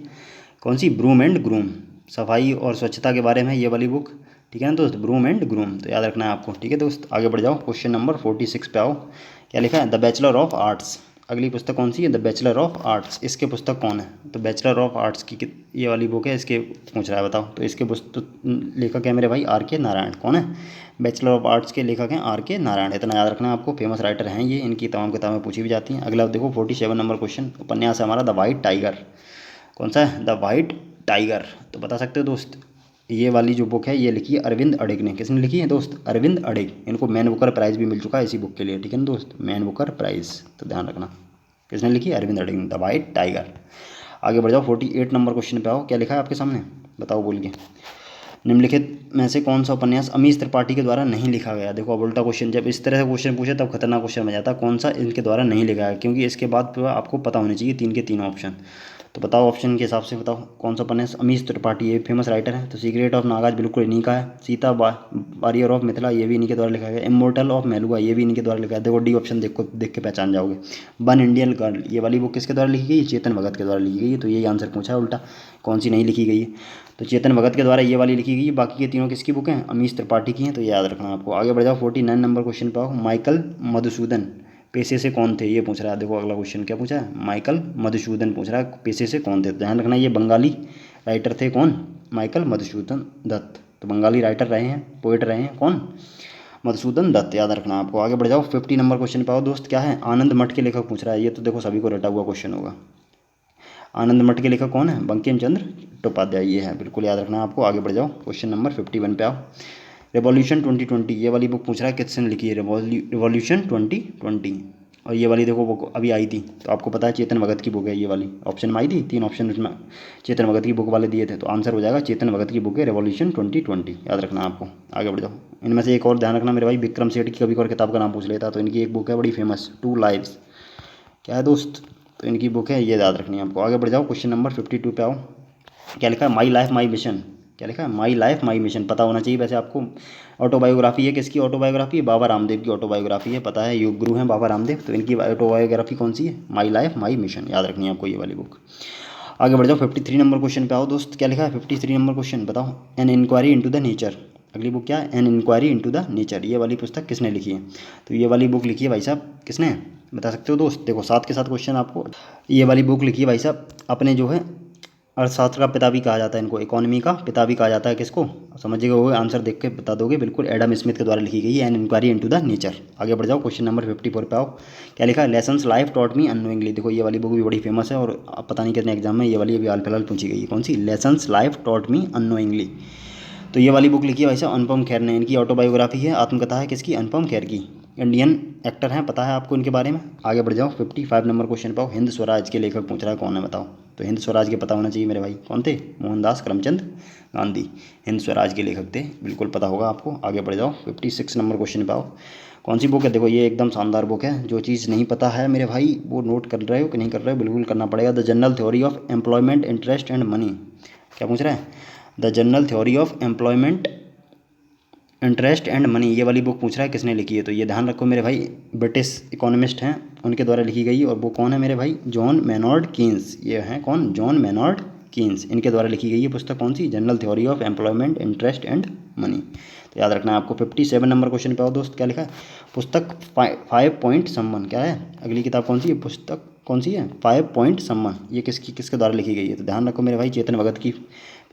कौन सी? ब्रूम एंड ग्रूम, सफाई और स्वच्छता के बारे में ये वाली बुक, ठीक है ना दोस्त, ब्रूम एंड ग्रूम। तो याद रखना है आपको, ठीक है दोस्त। आगे बढ़ जाओ, क्वेश्चन नंबर 46 पे आओ। क्या लिखा है? द बैचलर ऑफ आर्ट्स, अगली पुस्तक कौन सी है? The bachelor of arts. इसके पुस्तक कौन है? तो बैचलर ऑफ आर्ट्स की ये वाली बुक है, इसके पूछ रहा है, बताओ। तो इसके पुस्तक लेखक है मेरे भाई आर के नारायण। कौन है? बैचलर ऑफ आर्ट्स के लेखक हैं आर के नारायण, इतना याद रखना है आपको। फेमस राइटर हैं ये, इनकी तमाम किताबें पूछी भी जाती हैं। अगला देखो 47 नंबर क्वेश्चन, उपन्यास है हमारा द वाइट टाइगर। कौन सा है? The white tiger. तो बता सकते हो दोस्त, ये वाली जो बुक है ये लिखी है अरविंद अडिग ने। किसने लिखी है दोस्त? अरविंद अडिग। इनको मैन बुकर प्राइज़ भी मिल चुका है इसी बुक के लिए, ठीक है ना दोस्त, मैन बुकर प्राइज़। तो ध्यान रखना, किसने लिखी? अरविंद अडिग ने, द वाइट टाइगर। आगे बढ़ जाओ, 48 नंबर क्वेश्चन पे आओ। क्या लिखा है आपके सामने, बताओ बोल के। निम्नलिखित में से कौन सा उपन्यास अमीश त्रिपाठी के द्वारा नहीं लिखा गया? देखो अब उल्टा क्वेश्चन, जब इस तरह से क्वेश्चन पूछे तब खतरनाक क्वेश्चन बन जाता है। कौन सा इनके द्वारा नहीं लिखा है, क्योंकि इसके बाद आपको पता होने चाहिए 3 के 3 ऑप्शन। तो बताओ ऑप्शन के हिसाब से बताओ कौन सा उपन्यास। अमीश त्रिपाठी, ये फेमस राइटर है। तो सीक्रेट ऑफ नागाज बिल्कुल इन्हीं का है। सीता वारियर ऑफ मिथिला, ये भी इन्हीं के द्वारा लिखा गया। इमोर्टल ऑफ मेलुआ, ये भी इन्हीं के द्वारा लिखा है। देखो डी ऑप्शन देख के पहचान जाओगे। वन इंडियन गर्ल, ये वाली बुक किसके द्वारा लिखी गई? चेतन भगत के द्वारा लिखी गई है। तो यही आंसर पूछा है उल्टा, कौन सी नहीं लिखी गई है। तो चेतन भगत के द्वारा ये वाली लिखी गई है। बाकी के तीनों किसकी बुक हैं? अमीश त्रिपाठी की हैं। तो याद रखना आपको। आगे बढ़ जाओ, 49 नंबर क्वेश्चन पे आओ। माइकल मधुसूदन पेशे से कौन थे, ये पूछ रहा है। देखो अगला क्वेश्चन क्या पूछा है? माइकल मधुसूदन पूछ रहा है पेशे से कौन थे। ध्यान रखना ये बंगाली राइटर थे। कौन? माइकल मधुसूदन दत्त। तो बंगाली राइटर रहे हैं, पोएट रहे हैं, कौन? मधुसूदन दत्त, याद रखना आपको। आगे बढ़ जाओ, 50 नंबर क्वेश्चन पे आओ दोस्त। क्या है? आनंद मठ के लेखक पूछ रहा है। ये तो देखो सभी को रटा हुआ क्वेश्चन होगा। आनंद मठ के लेखक कौन है? बंकिम चंद्र चट्टोपाध्याय, ये है, बिल्कुल याद रखना आपको। आगे बढ़ जाओ, क्वेश्चन नंबर 51 पे आओ। रेवोल्यूशन 2020 ये वाली बुक पूछ रहा है किसने लिखी है? रेवोल्यूशन 2020। और ये वाली देखो बुक अभी आई थी, तो आपको पता है चेतन भगत की बुक है ये वाली, ऑप्शन में आई थी, 3 ऑप्शन उसमें चेतन भगत की बुक वाले दिए थे, तो आंसर हो जाएगा चेतन भगत की बुक है रेवोल्यूशन 2020, याद रखना आपको। आगे बढ़ जाओ, इनमें से एक और ध्यान रखना मेरे भाई, विक्रम सेठ की कभी और किताब का नाम पूछ लेता, तो इनकी एक बुक है बड़ी फेमस, 2 लाइव्स, क्या है दोस्त? तो इनकी बुक है, ये याद रखनी है आपको। आगे बढ़ जाओ, क्वेश्चन नंबर 52 पे आओ। क्या लिखा है? My life my mission. क्या लिखा है? माई लाइफ माई मिशन, पता होना चाहिए वैसे आपको। ऑटोबायोग्राफी है, किसकी ऑटोबायोग्राफी है? बाबा रामदेव की ऑटोबायोग्राफी है, पता है, योग गुरु हैं बाबा रामदेव, तो इनकी ऑटोबायोग्राफी कौन सी है? माई लाइफ माई मिशन, याद रखनी है आपको ये वाली बुक। आगे बढ़ जाओ, 53 नंबर क्वेश्चन पे आओ दोस्त। क्या लिखा है 53 नंबर क्वेश्चन? बताओ। An inquiry into the nature, अगली बुक क्या है? An inquiry into the nature, ये वाली पुस्तक किसने लिखी है? तो ये वाली बुक लिखी है भाई साहब किसने, बता सकते हो दोस्त? देखो साथ के साथ क्वेश्चन आपको, ये वाली बुक लिखी है भाई साहब अपने जो है अर्थशास्त्र का पिता भी कहा जाता है इनको, इकोनॉमी का पिता भी कहा जाता है किसको? समझिएगा, वो आंसर देख के बता दोगे, बिल्कुल एडम स्मिथ के द्वारा लिखी गई है, an inquiry into the nature. आगे बढ़ जाओ, क्वेश्चन नंबर 54 पे आओ। क्या लिखा है? Lessons life taught me unknowingly, देखो ये वाली बुक भी बड़ी फेमस है और पता नहीं कितने एग्जाम में ये वाली अभी हाल फिलहाल पूछी गई है, कौन सी? Lessons life taught me unknowingly. तो ये वाली बुक लिखी है भाई साहब अनुपम खेर ने, इनकी ऑटोबायोग्राफी है, आत्मकथा है किसकी? अनुपम खेर की, इंडियन एक्टर हैं, पता है आपको इनके बारे में। आगे बढ़ जाओ, 55 नंबर क्वेश्चन पाओ। हिंद स्वराज के लेखक पूछ रहा है कौन है, बताओ। तो हिंद स्वराज के पता होना चाहिए मेरे भाई, कौन थे? मोहनदास करमचंद गांधी हिंद स्वराज के लेखक थे, बिल्कुल पता होगा आपको। आगे बढ़ जाओ, 56 नंबर क्वेश्चन पाओ। कौन सी बुक है? देखो ये एकदम शानदार बुक है, जो चीज़ नहीं पता है मेरे भाई वो नोट कर रहे हो कि नहीं कर रहे हो, बिल्कुल करना पड़ेगा। The general theory of employment interest and money, क्या पूछ रहा है? The general theory of employment interest and money, ये वाली बुक पूछ रहा है किसने लिखी है? तो ये ध्यान रखो मेरे भाई, ब्रिटिश इकोनॉमिस्ट हैं, उनके द्वारा लिखी गई, और वो कौन है मेरे भाई? जॉन मैनॉर्ड कीन्स, ये हैं कौन? जॉन मैनॉर्ड कीन्स, इनके द्वारा लिखी गई है पुस्तक, कौन सी? General theory of employment interest and money. तो याद रखना है आपको। 57 नंबर क्वेश्चन पे आओ दोस्त। क्या लिखा है? पुस्तक 5 पॉइंट सम्मन, क्या है अगली किताब कौन सी है? पुस्तक कौन सी है? 5 पॉइंट सम्मन, ये किसके द्वारा लिखी गई है? तो ध्यान रखो मेरे भाई, चेतन भगत की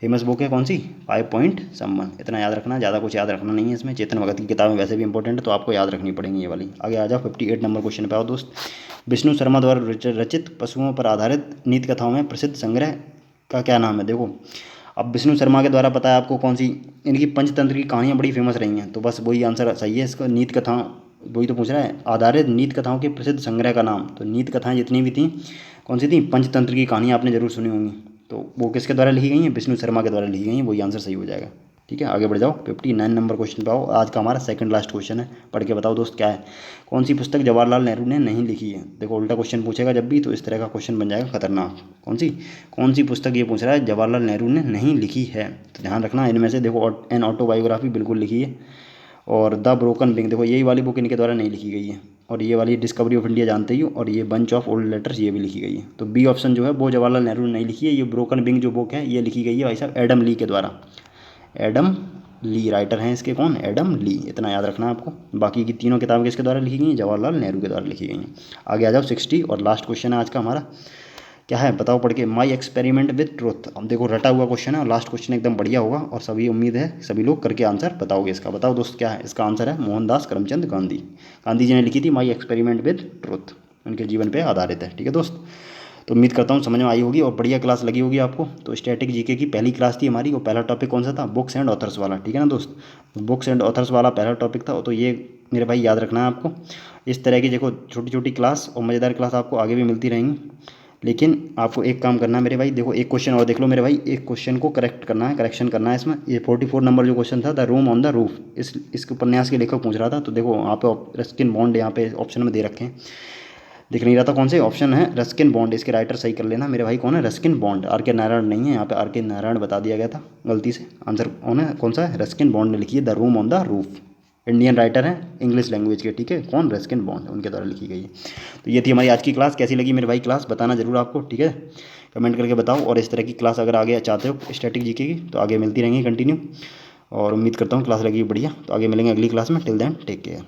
फेमस बुक है, कौन सी? 5 पॉइंट सम्मन, इतना याद रखना, ज़्यादा कुछ याद रखना नहीं है इसमें। चेतन भगत की किताबें वैसे भी इंपॉर्टेंट है, तो आपको याद रखनी पड़ेंगी ये वाली। आगे आ जाओ, 58 नंबर क्वेश्चन पे आओ दोस्त। विष्णु शर्मा द्वारा रचित पशुओं पर आधारित नीति कथाओं में प्रसिद्ध संग्रह का क्या नाम है? देखो अब विष्णु शर्मा के द्वारा पता है आपको कौन सी, इनकी पंचतंत्र की कहानियाँ बड़ी फेमस रही हैं, तो बस वही आंसर सही है इसका। नीति कथाओं, वही तो पूछ रहा है, आधारित नीति कथाओं के प्रसिद्ध संग्रह का नाम। तो नीति कथाएं जितनी भी थी कौन सी थी? पंचतंत्र की कहानियाँ आपने जरूर सुनी होंगी, तो वो किसके द्वारा लिखी गई हैं? विष्णु शर्मा के द्वारा लिखी गई हैं, वही आंसर सही हो जाएगा। ठीक है, आगे बढ़ जाओ, 59 नंबर क्वेश्चन पे आओ। आज का हमारा सेकंड लास्ट क्वेश्चन है, पढ़ के बताओ दोस्त क्या है? कौन सी पुस्तक जवाहरलाल नेहरू ने नहीं लिखी है? देखो उल्टा क्वेश्चन पूछेगा जब भी, तो इस तरह का क्वेश्चन बन जाएगा खतरनाक। कौन सी पुस्तक ये पूछ रहा है जवाहरलाल नेहरू ने नहीं लिखी है? तो ध्यान रखना, इनमें से देखो एन ऑटोबायोग्राफी बिल्कुल लिखी है, और द ब्रोकन विंग, देखो यही वाली बुक इनके द्वारा नहीं लिखी गई है, और ये वाली डिस्कवरी ऑफ इंडिया जानते ही हो, और ये बंच ऑफ ओल्ड लेटर्स ये भी लिखी गई है। तो बी ऑप्शन जो है वो जवाहरलाल नेहरू ने नहीं लिखी है। ये ब्रोकन विंग जो बुक है ये लिखी गई है भाई साहब एडम ली के द्वारा, एडम ली राइटर हैं इसके, कौन? एडम ली, इतना याद रखना आपको। बाकी की तीनों किताबें किसके द्वारा लिखी गई हैं? जवाहरलाल नेहरू के द्वारा लिखी गई हैं। आगे आ जाओ, 60 और लास्ट क्वेश्चन है आज का हमारा, क्या है बताओ पढ़ के? My experiment with truth. अब देखो रटा हुआ क्वेश्चन है, और लास्ट क्वेश्चन एकदम बढ़िया होगा, और सभी उम्मीद है सभी लोग करके आंसर बताओगे इसका। बताओ दोस्त क्या है इसका आंसर? है मोहनदास करमचंद गांधी, गांधी जी ने लिखी थी माई एक्सपेरिमेंट विद ट्रुथ, उनके जीवन पर आधारित है। ठीक है दोस्त, तो उम्मीद करता हूँ समझ में आई होगी और बढ़िया क्लास लगी होगी आपको। तो स्टैटिक जीके की पहली क्लास थी हमारी, वो पहला टॉपिक कौन सा था? बुक्स एंड ऑथर्स वाला। ठीक है ना दोस्त, बुक्स एंड ऑथर्स वाला पहला टॉपिक था। तो ये मेरे भाई याद रखना है आपको। इस तरह की देखो छोटी छोटी क्लास और मज़ेदार क्लास आपको आगे भी मिलती रहेंगी, लेकिन आपको एक काम करना है मेरे भाई, देखो एक क्वेश्चन और देख लो मेरे भाई, एक क्वेश्चन को करेक्ट करना है, करेक्शन करना है इसमें। ये 44 नंबर जो क्वेश्चन था, the room on the roof, इस उपन्यास के लेखक पूछ रहा था। तो देखो यहाँ पे रस्किन बॉन्ड यहाँ पे ऑप्शन में दे रखे हैं, दिख नहीं रहा था कौन से? ऑप्शन है रस्किन बॉन्ड, इसके राइटर सही कर लेना मेरे भाई, कौन है? रस्किन बॉन्ड, आर के नारायण नहीं है यहाँ पे, आर के नारायण बता दिया गया था गलती से। आंसर कौन सा है? रस्किन बॉन्ड ने लिखी है the room on the roof, Indian writer हैं इंग्लिश लैंग्वेज के। ठीक है, कौन? रस्किन बॉन्ड, उनके द्वारा लिखी गई है। तो ये थी हमारी आज की क्लास, कैसी लगी मेरे भाई क्लास बताना जरूर आपको। ठीक है, कमेंट करके बताओ, और इस तरह की क्लास अगर आगे चाहते हो स्टैटिक जीके की तो आगे मिलती रहेंगी कंटिन्यू, और उम्मीद करता हूँ क्लास लगी बढ़िया। तो आगे मिलेंगे अगली क्लास में, टिल देन टेक केयर।